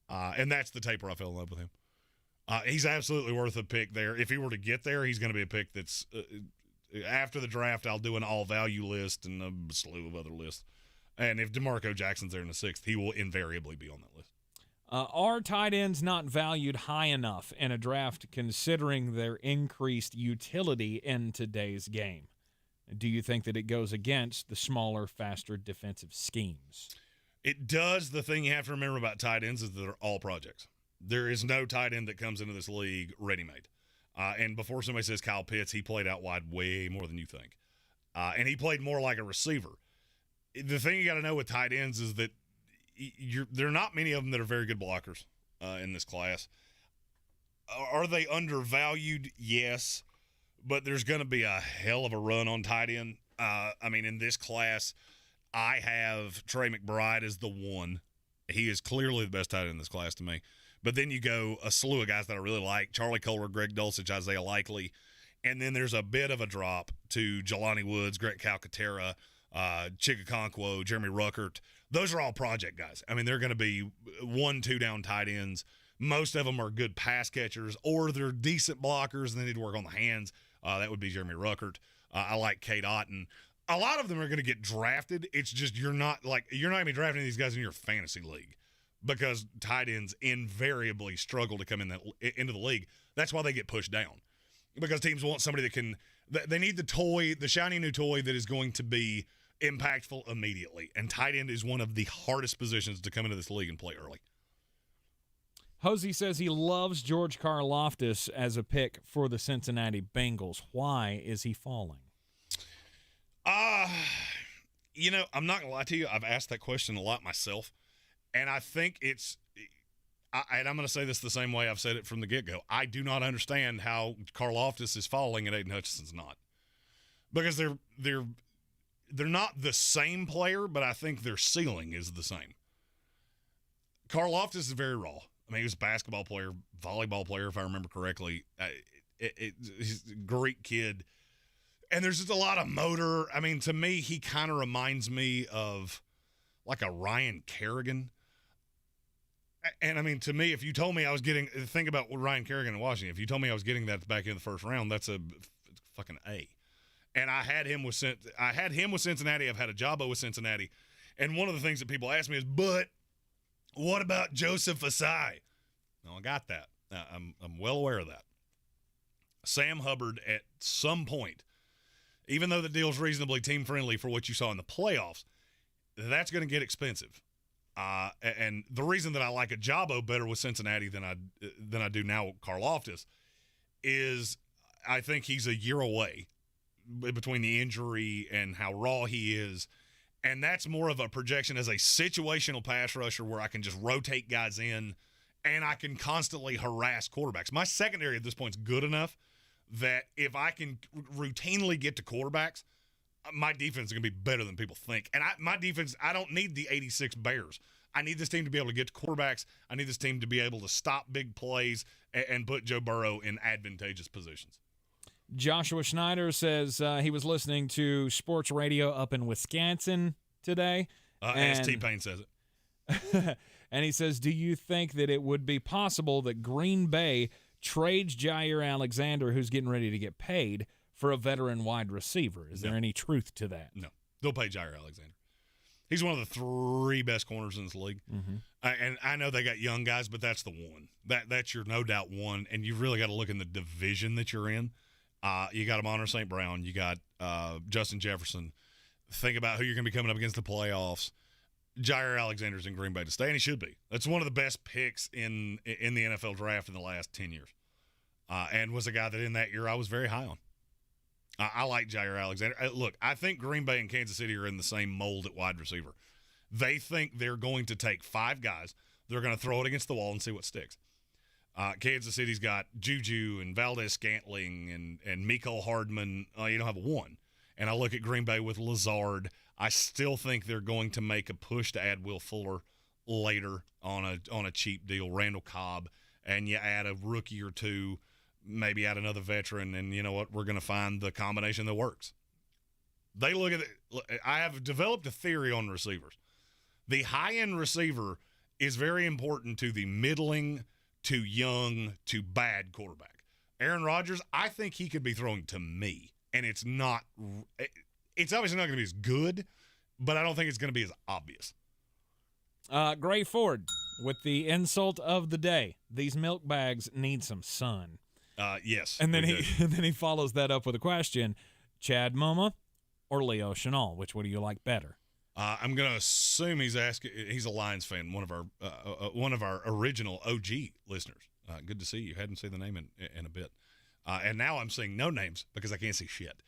And that's the tape where I fell in love with him. He's absolutely worth a pick there. If he were to get there, he's going to be a pick that's after the draft, I'll do an all-value list and a slew of other lists. And if DeMarco Jackson's there in the 6th, he will invariably be on that list. Are tight ends not valued high enough in a draft considering their increased utility in today's game? Do you think that it goes against the smaller, faster defensive schemes? It does. The thing you have to remember about tight ends is that they're all projects. There is no tight end that comes into this league ready-made. And before somebody says Kyle Pitts, he played out wide way more than you think. And he played more like a receiver. The thing you got to know with tight ends is that there are not many of them that are very good blockers in this class. Are they undervalued? Yes. But there's going to be a hell of a run on tight end. In this class, I have Trey McBride as the one. He is clearly the best tight end in this class to me. But then you go a slew of guys that I really like: Charlie Kohler, Greg Dulcich, Isaiah Likely. And then there's a bit of a drop to Jelani Woods, Greg Calcaterra, Chigakonkwo, Jeremy Ruckert. Those are all project guys. They're going to be 1-2-down tight ends. Most of them are good pass catchers, or they're decent blockers and they need to work on the hands. That would be Jeremy Ruckert. I like Kate Otten. A lot of them are going to get drafted. It's just you're not going to be drafting these guys in your fantasy league because tight ends invariably struggle to come into the league. That's why they get pushed down, because teams want somebody they need the shiny new toy that is going to be impactful immediately. And tight end is one of the hardest positions to come into this league and play early. Hosey says he loves George Karlaftis as a pick for the Cincinnati Bengals. Why is he falling? I'm not going to lie to you. I've asked that question a lot myself. And I think and I'm going to say this the same way I've said it from the get-go. I do not understand how Karlaftis is falling and Aidan Hutchinson's not. Because they're not the same player, but I think their ceiling is the same. Karlaftis is very raw. He was a basketball player, volleyball player, if I remember correctly. He's a great kid. And there's just a lot of motor. To me, he kind of reminds me of like a Ryan Kerrigan. And, to me, if you told me I was think about Ryan Kerrigan in Washington. If you told me I was getting that back in the first round, that's a fucking A. And I had him with Cincinnati. I've had a Jabbo with Cincinnati. And one of the things that people ask me is, but what about Joseph Asai? No, I got that. I'm well aware of that. Sam Hubbard at some point, even though the deal's reasonably team-friendly for what you saw in the playoffs, that's going to get expensive. And the reason that I like a Jabbo better with Cincinnati than I do now with Karlaftis is I think he's a year away between the injury and how raw he is. And that's more of a projection as a situational pass rusher where I can just rotate guys in and I can constantly harass quarterbacks. My secondary at this point is good enough that if I can routinely get to quarterbacks, my defense is going to be better than people think. And my defense, I don't need the 86 Bears. I need this team to be able to get to quarterbacks. I need this team to be able to stop big plays and put Joe Burrow in advantageous positions. Joshua Schneider says he was listening to sports radio up in Wisconsin today. As T-Pain says it. And he says, do you think that it would be possible that Green Bay trades Jair Alexander, who's getting ready to get paid, for a veteran wide receiver. Is there any truth to that? No. They'll pay Jair Alexander. He's one of the 3 best corners in this league. Mm-hmm. And I know they got young guys, but that's the one. That's your no doubt one. And you've really got to look in the division that you're in. You got Amon St. Brown. You got Justin Jefferson. Think about who you're going to be coming up against the playoffs. Jair Alexander's in Green Bay to stay, and he should be. That's one of the best picks in the NFL draft in the last 10 years. And was a guy that in that year I was very high on. I like Jair Alexander. Look, I think Green Bay and Kansas City are in the same mold at wide receiver. They think they're going to take 5 guys. They're going to throw it against the wall and see what sticks. Kansas City's got Juju and Valdez-Scantling and Mecole Hardman. You don't have a 1. And I look at Green Bay with Lazard. I still think they're going to make a push to add Will Fuller later on a cheap deal, Randall Cobb, and you add a rookie or 2, maybe add another veteran, and you know what? We're going to find the combination that works. They look at it. I have developed a theory on receivers. The high-end receiver is very important to the middling to young to bad quarterback. Aaron Rodgers, I think he could be throwing to me, and it's obviously not going to be as good, but I don't think it's going to be as obvious. Gray Ford, with the insult of the day, these milk bags need some sun. Yes. And then he follows that up with a question: Chad Muma or Leo Chenal? Which one do you like better? I'm going to assume he's asking. He's a Lions fan, one of our original OG listeners. Good to see you. Hadn't seen the name in a bit, and now I'm seeing no names because I can't see shit.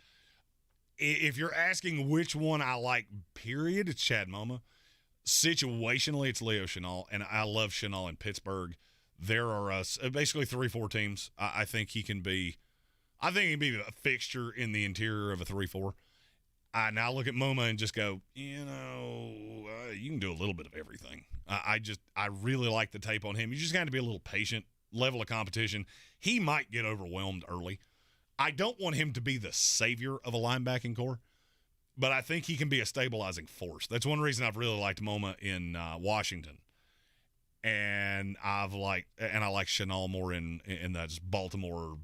If you're asking which one I like, period, it's Chad Muma. Situationally, it's Leo Chenal, and I love Chenal in Pittsburgh. There are basically 3-4 teams. I think he can be. I think he can be a fixture in the interior of a 3-4. I now look at Muma and just go, you can do a little bit of everything. I really like the tape on him. You just got to be a little patient. Level of competition. He might get overwhelmed early. I don't want him to be the savior of a linebacking core, but I think he can be a stabilizing force. That's one reason I've really liked Muma in Washington. And I like Chenal more in those Baltimore,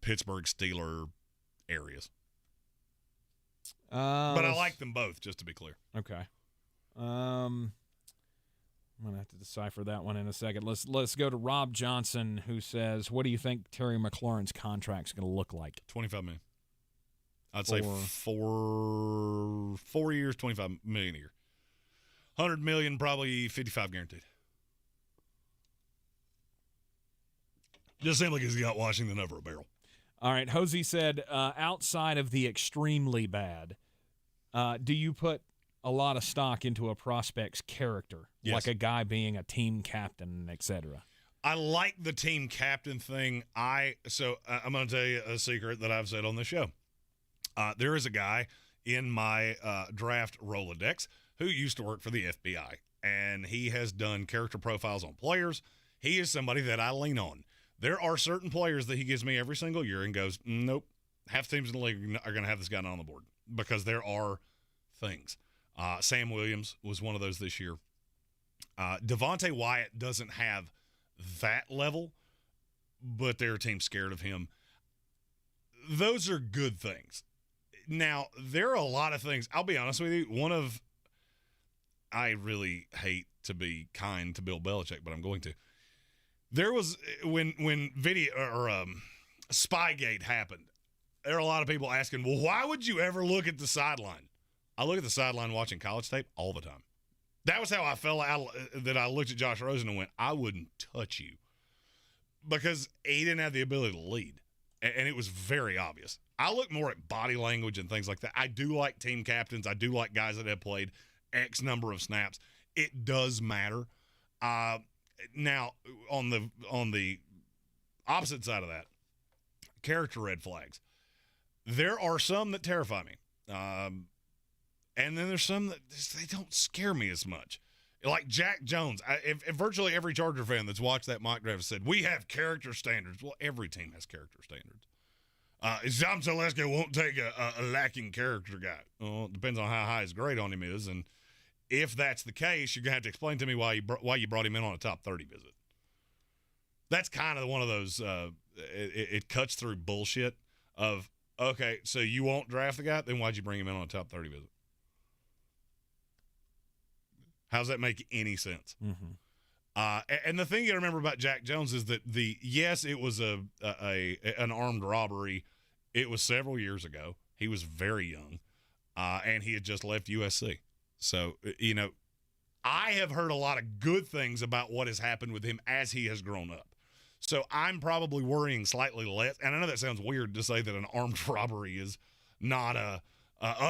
Pittsburgh Steeler areas. But I like them both, just to be clear. Okay. I'm gonna have to decipher that one in a second. Let's go to Rob Johnson, who says, "What do you think Terry McLaurin's contract's going to look like?" $25 million. I'd say 4 years, $25 million a year. $100 million, probably 55 guaranteed. Just seems like he's got Washington over a barrel. All right. Hosey said, outside of the extremely bad, do you put a lot of stock into a prospect's character, yes, like a guy being a team captain, etc.? I like the team captain thing. I'm going to tell you a secret that I've said on the show. There is a guy in my draft Rolodex who used to work for the FBI, and he has done character profiles on players. He is somebody that I lean on. There are certain players that he gives me every single year and goes, nope, half teams in the league are going to have this guy not on the board because there are things. Sam Williams was one of those this year. Devontae Wyatt doesn't have that level, but their team's scared of him. Those are good things. Now, there are a lot of things. I'll be honest with you. I really hate to be kind to Bill Belichick, but I'm going to. There was when video or Spygate happened. There are a lot of people asking, "Well, why would you ever look at the sideline?" I look at the sideline watching college tape all the time. That was how I felt that I looked at Josh Rosen and went, "I wouldn't touch you," because he didn't have the ability to lead, and it was very obvious. I look more at body language and things like that. I do like team captains. I do like guys that have played X number of snaps. It does matter. Now, on the opposite side of that, character red flags. There are some that terrify me. And then there's some that they don't scare me as much. Like Jack Jones. If virtually every Charger fan that's watched that mock draft said, we have character standards. Well, every team has character standards. Tom Telesco won't take a lacking character guy. Well, it depends on how high his grade on him is. And if that's the case, you're going to have to explain to me why you brought him in on a top 30 visit. That's kind of one of those, it cuts through bullshit of, okay, so you won't draft the guy? Then why'd you bring him in on a top 30 visit? How's that make any sense? Mm-hmm. And the thing you remember about Jack Jones is that yes, it was an armed robbery. It was several years ago. He was very young, and he had just left USC. So, I have heard a lot of good things about what has happened with him as he has grown up. So I'm probably worrying slightly less. And I know that sounds weird to say that an armed robbery is not a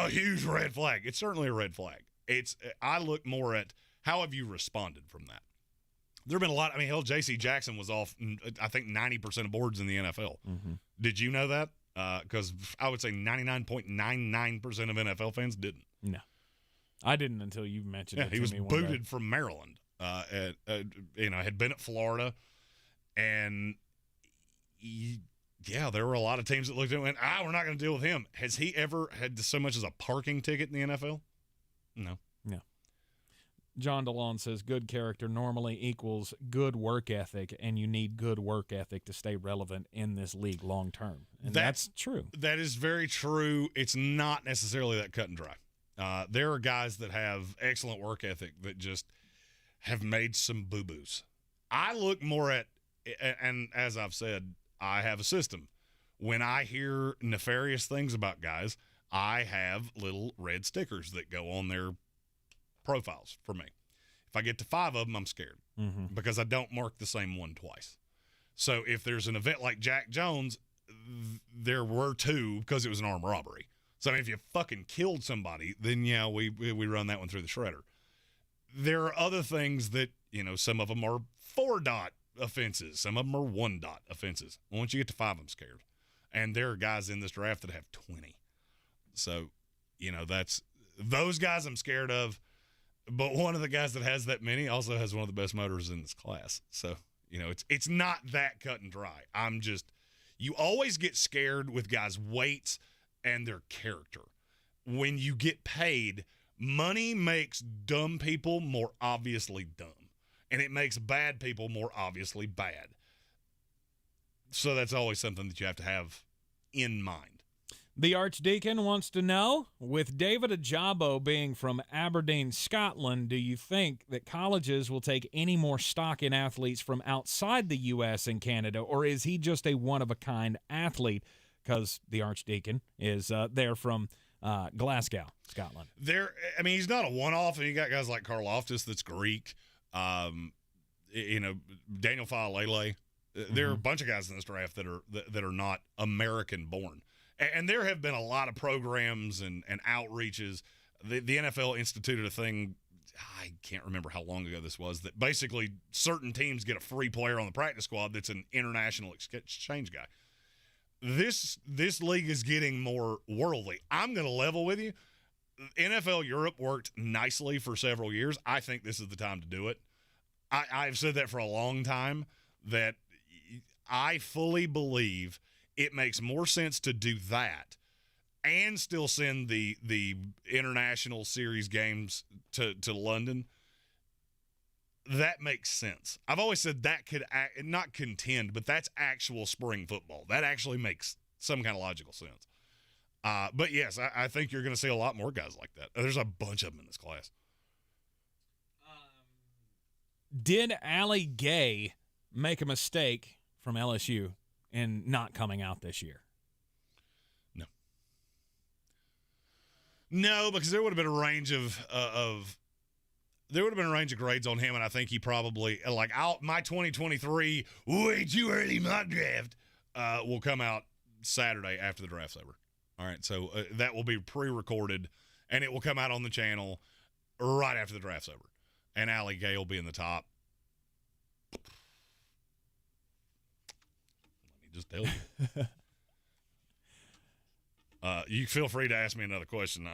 huge red flag. It's certainly a red flag. I look more at how have you responded from that. There have been a lot. I mean, hell, J.C. Jackson was off, I think, 90% of boards in the NFL. Mm-hmm. Did you know that? Because I would say 99.99% of NFL fans didn't. No. I didn't until you mentioned it to me. He was one booted day. from Maryland. Had been at Florida. And, there were a lot of teams that looked at him and went, we're not going to deal with him. Has he ever had so much as a parking ticket in the NFL? No. John DeLon says good character normally equals good work ethic, and you need good work ethic to stay relevant in this league long term. And that's true. That is very true. It's not necessarily that cut and dry. There are guys that have excellent work ethic that just have made some boo-boos. I look more at, and as I've said, I have a system. When I hear nefarious things about guys, I have little red stickers that go on their profiles for me. If I get to 5 of them, I'm scared because I don't mark the same one twice. So if there's an event like Jack Jones, there were 2 because it was an armed robbery. So I mean, if you fucking killed somebody, then we run that one through the shredder. There are other things that, some of them are 4-dot offenses. Some of them are 1-dot offenses. Once you get to 5, I'm scared. And there are guys in this draft that have 20. So, that's those guys I'm scared of. But one of the guys that has that many also has one of the best motors in this class. So, it's not that cut and dry. You always get scared with guys' weights and their character. When you get paid, money makes dumb people more obviously dumb. And it makes bad people more obviously bad. So that's always something that you have to have in mind. The Archdeacon wants to know, with David Ajabo being from Aberdeen, Scotland, do you think that colleges will take any more stock in athletes from outside the U.S. and Canada, or is he just a one-of-a-kind athlete? Because the Archdeacon is there from Glasgow, Scotland. He's not a one-off, and you got guys like Karloftis that's Greek, Daniel Faalele. There are a bunch of guys in this draft that are not American-born. And there have been a lot of programs and outreaches. The NFL instituted a thing, I can't remember how long ago this was, that basically certain teams get a free player on the practice squad that's an international exchange guy. This league is getting more worldly. I'm going to level with you. NFL Europe worked nicely for several years. I think this is the time to do it. I've said that for a long time, that I fully believe it makes more sense to do that and still send the international series games to London. That makes sense. I've always said that could not contend, but that's actual spring football. That actually makes some kind of logical sense. But yes, I think you're going to see a lot more guys like that. There's a bunch of them in this class. Did Allie Gay make a mistake from LSU and not coming out this year? No, because there would have been a range of grades on him, and I think he probably my 2023 way too early mock draft will come out Saturday after the draft's over. All right, so that will be pre-recorded, and it will come out on the channel right after the draft's over, and Allie Gay will be in the top. Just tell you. You feel free to ask me another question.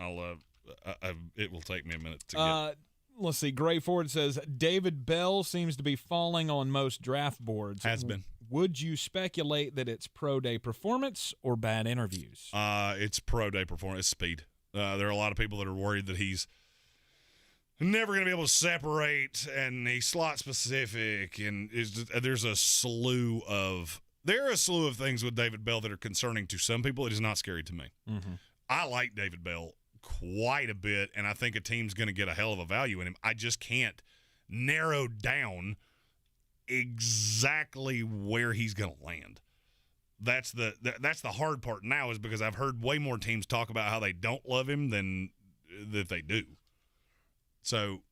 It will take me a minute to get. Let's see. Gray Ford says David Bell seems to be falling on most draft boards. Has been. Would you speculate that it's pro day performance or bad interviews? It's pro day performance. It's speed. There are a lot of people that are worried that he's never going to be able to separate, and he's slot specific, and there are a slew of things with David Bell that are concerning to some people. It is not scary to me. Mm-hmm. I like David Bell quite a bit, and I think a team's going to get a hell of a value in him. I just can't narrow down exactly where he's going to land. That's the hard part now, is because I've heard way more teams talk about how they don't love him than that they do. So,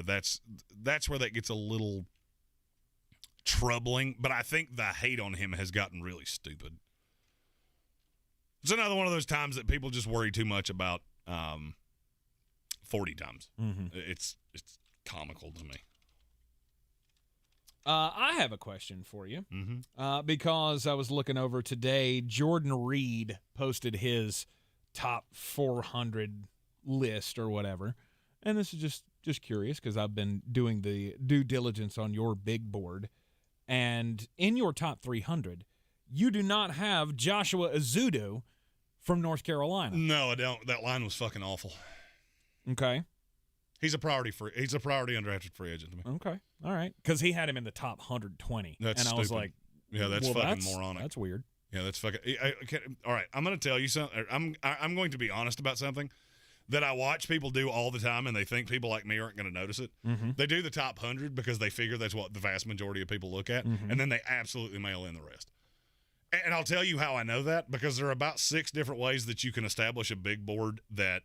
that's where that gets a little troubling. But I think the hate on him has gotten really stupid. It's another one of those times that people just worry too much about 40 times. Mm-hmm. It's comical to me. I have a question for you, Mm-hmm. because I was looking over today. Jordan Reed posted his top 400 list or whatever, and this is just curious because I've been doing the due diligence on your big board, and in your top 300, you do not have Joshua Ezeudu from North Carolina. No, I don't. That line was fucking awful. Okay. He's a priority undrafted free agent to me. Okay. All right. Because he had him in the top 120. That's and stupid. I was like, yeah, that's fucking moronic. That's weird. Yeah, that's fucking. All right, I'm going to tell you something. I'm going to be honest about something that I watch people do all the time, and they think people like me aren't going to notice it. Mm-hmm. They do the top 100 because they figure that's what the vast majority of people look at, Mm-hmm. and then they absolutely mail in the rest. And I'll tell you how I know that, because there are about 6 different ways that you can establish a big board that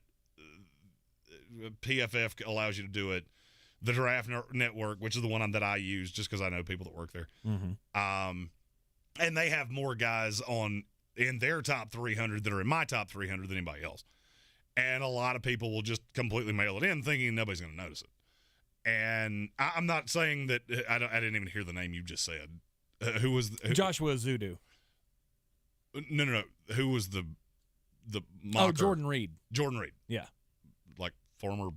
PFF allows you to do it. The Draft Network, which is the one that I use just because I know people that work there. Mm-hmm. And they have more guys in their top 300 that are in my top 300 than anybody else. And a lot of people will just completely mail it in thinking nobody's going to notice it. And I'm not saying that I didn't even hear the name you just said. Who was Joshua Ezeudu? No. Who was the mocker? Oh, Jordan Reed. Jordan Reed. Yeah. Like former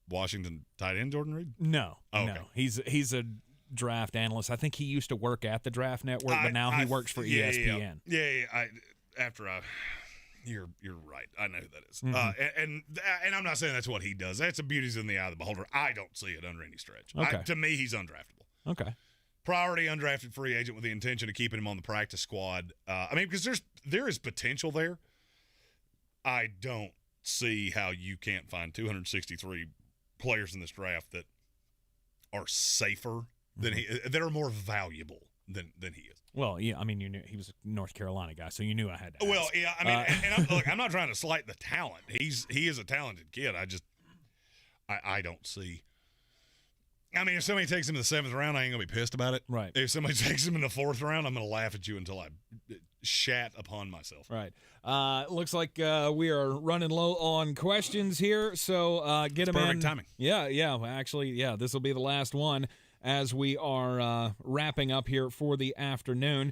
Washington tight end Jordan Reed? No. Oh, no. okay. He's a draft analyst. I think he used to work at the Draft Network, but now he works for ESPN. Yeah. You're right. I know who that is. Mm-hmm. And I'm not saying that's what he does. That's the beauty's in the eye of the beholder. I don't see it under any stretch. Okay. To me, he's undraftable. Okay. Priority undrafted free agent with the intention of keeping him on the practice squad. Because there is potential there. I don't see how you can't find 263 players in this draft that are safer than that are more valuable than he is. Well, yeah, I mean, you knew he was a North Carolina guy, so you knew I had to ask. Well, yeah, I mean, I'm not trying to slight the talent. He is a talented kid. I don't see. I mean, if somebody takes him in the 7th round, I ain't gonna be pissed about it. Right. If somebody takes him in the 4th round, I'm gonna laugh at you until I shat upon myself. Right. Looks like we are running low on questions here, so get them in. Perfect timing. Yeah. Actually, this will be the last one as we are wrapping up here for the afternoon.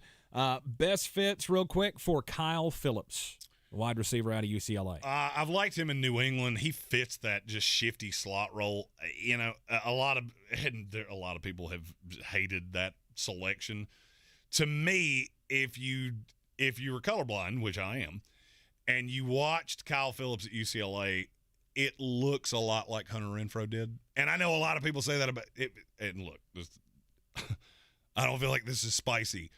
Best fits, real quick, for Kyle Phillips, wide receiver out of UCLA. I've liked him in New England. He fits that just shifty slot role. A lot of people have hated that selection. To me, if you were colorblind, which I am, and you watched Kyle Phillips at UCLA, it looks a lot like Hunter Renfrow did. And I know a lot of people say that about it. And look, I don't feel like this is spicy.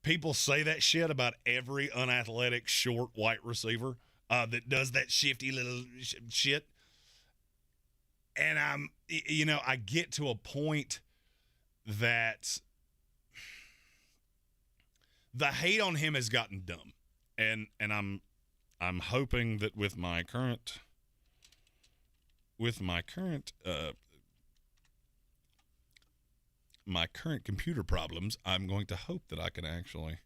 People say that shit about every unathletic, short, white receiver that does that shifty little shit. And I get to a point that the hate on him has gotten dumb. And I'm hoping that with my current computer problems, I'm going to hope that I can actually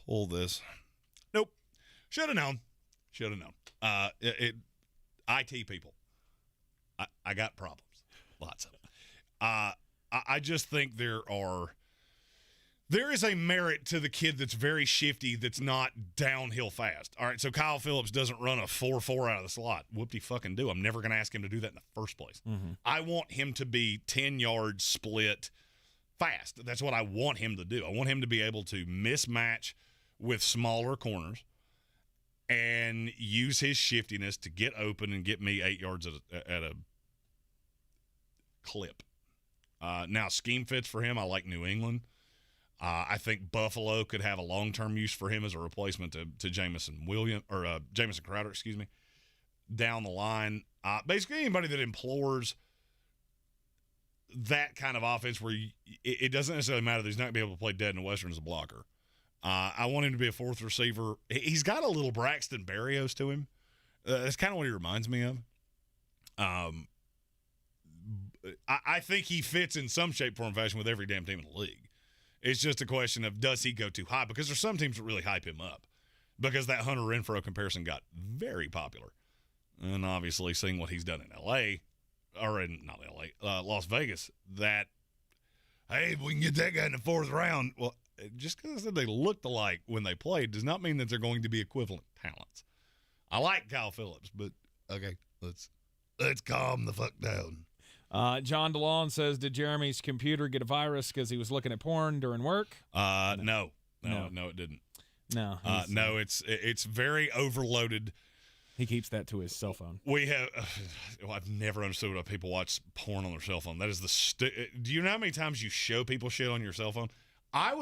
pull this. Nope. Should have known. IT people. I got problems. Lots of them. I just think there is a merit to the kid that's very shifty, that's not downhill fast. All right, so Kyle Phillips doesn't run a 4.4 out of the slot. Whoop-de fucking do. I'm never going to ask him to do that in the first place. Mm-hmm. I want him to be 10 yards split fast. That's what I want him to do. I want him to be able to mismatch with smaller corners and use his shiftiness to get open and get me 8 yards at clip. Now, scheme fits for him. I like New England. I think Buffalo could have a long-term use for him as a replacement to Jamison Crowder, down the line. Basically, anybody that implores that kind of offense where it doesn't necessarily matter that he's not going to be able to play dead in the Western as a blocker. I want him to be a fourth receiver. He's got a little Braxton Berrios to him. That's kind of what he reminds me of. I think he fits in some shape, form, fashion with every damn team in the league. It's just a question of does he go too high? Because there's some teams that really hype him up because that Hunter Renfrow comparison got very popular. And obviously seeing what he's done in L.A., or in not L.A., Las Vegas, that, hey, if we can get that guy in the fourth round, well, just because I said they looked alike when they played does not mean that they're going to be equivalent talents. I like Kyle Phillips, but, okay, let's calm the fuck down. John DeLon says, did Jeremy's computer get a virus because he was looking at porn during work? No, it didn't. No. No, it's very overloaded. He keeps that to his cell phone. We have I've never understood why people watch porn on their cell phone. That is do you know how many times you show people shit on your cell phone? I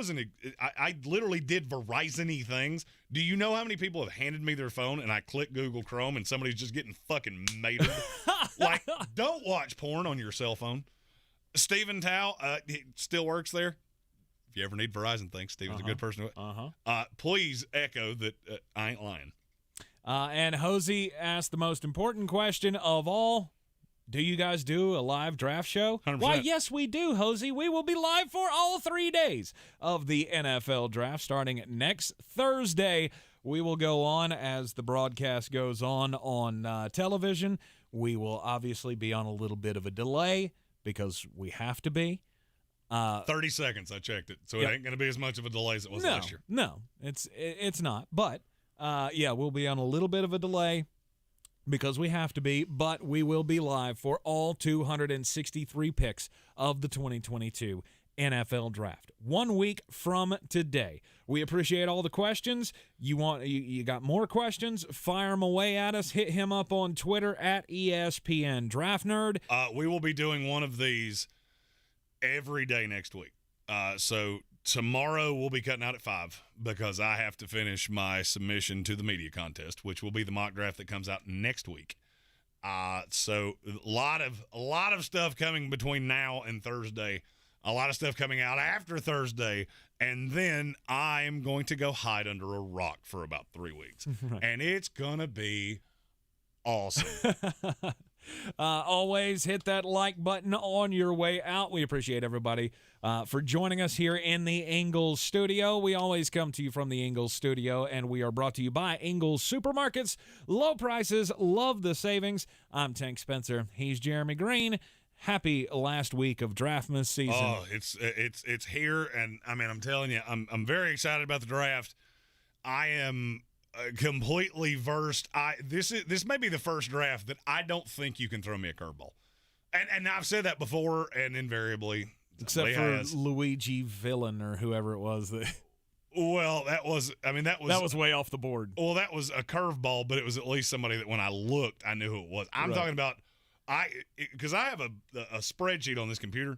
literally did Verizon-y things. Do you know how many people have handed me their phone and I click Google Chrome and somebody's just getting fucking mated? Like, don't watch porn on your cell phone. Stephen Tao, he still works there. If you ever need Verizon, thanks. Steven's a good person. Please echo that I ain't lying. And Hosey asked the most important question of all. Do you guys do a live draft show? 100%. Why, yes, we do, Hosey. We will be live for all 3 days of the NFL draft starting next Thursday. We will go on as the broadcast goes on television. We will obviously be on a little bit of a delay because we have to be. 30 seconds, I checked it. So it ain't going to be as much of a delay as it was last year. No, it's not. But, we'll be on a little bit of a delay because we have to be, but we will be live for all 263 picks of the 2022 NFL Draft. 1 week from today. We appreciate all the questions. You got more questions? Fire them away at us. Hit him up on Twitter at ESPN Draft Nerd. We will be doing one of these every day next week. So tomorrow we'll be cutting out at 5 because I have to finish my submission to the media contest, which will be the mock draft that comes out next week. So a lot of stuff coming between now and Thursday. A lot of stuff coming out after Thursday, and then I'm going to go hide under a rock for about 3 weeks. Right. And it's going to be awesome. Always hit that like button on your way out. We appreciate everybody for joining us here in the Ingles studio. We always come to you from the Ingles studio, and we are brought to you by Ingles Supermarkets. Low prices, love the savings. I'm Tank Spencer. He's Jeremy Greene. Happy last week of Draftmas season. Oh, it's here, and I mean, I'm telling you, I'm very excited about the draft. I am completely versed. This may be the first draft that I don't think you can throw me a curveball, and I've said that before, and invariably, except for Luigi Villain or whoever it was that. Well, that was way off the board. Well, that was a curveball, but it was at least somebody that when I looked, I knew who it was. I'm talking about. Because I have a spreadsheet on this computer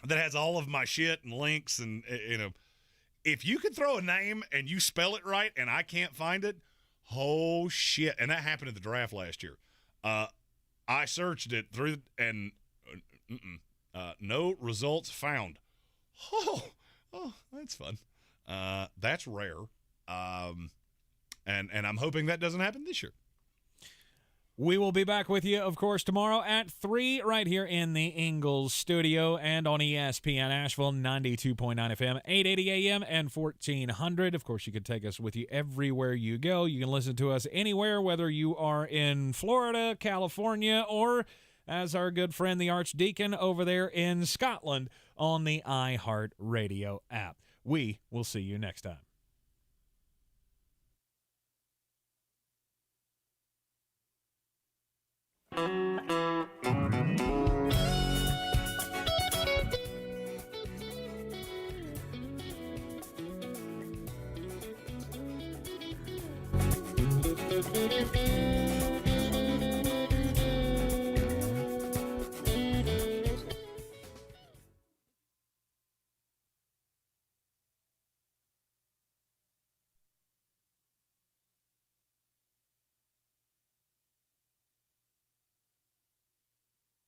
that has all of my shit and links and, if you could throw a name and you spell it right and I can't find it, oh shit. And that happened at the draft last year. I searched it through and no results found. Oh, that's fun. That's rare. And I'm hoping that doesn't happen this year. We will be back with you, of course, tomorrow at 3 right here in the Ingles studio and on ESPN Asheville, 92.9 FM, 880 AM, and 1400. Of course, you can take us with you everywhere you go. You can listen to us anywhere, whether you are in Florida, California, or, as our good friend the Archdeacon over there in Scotland, on the iHeartRadio app. We will see you next time. Thank you.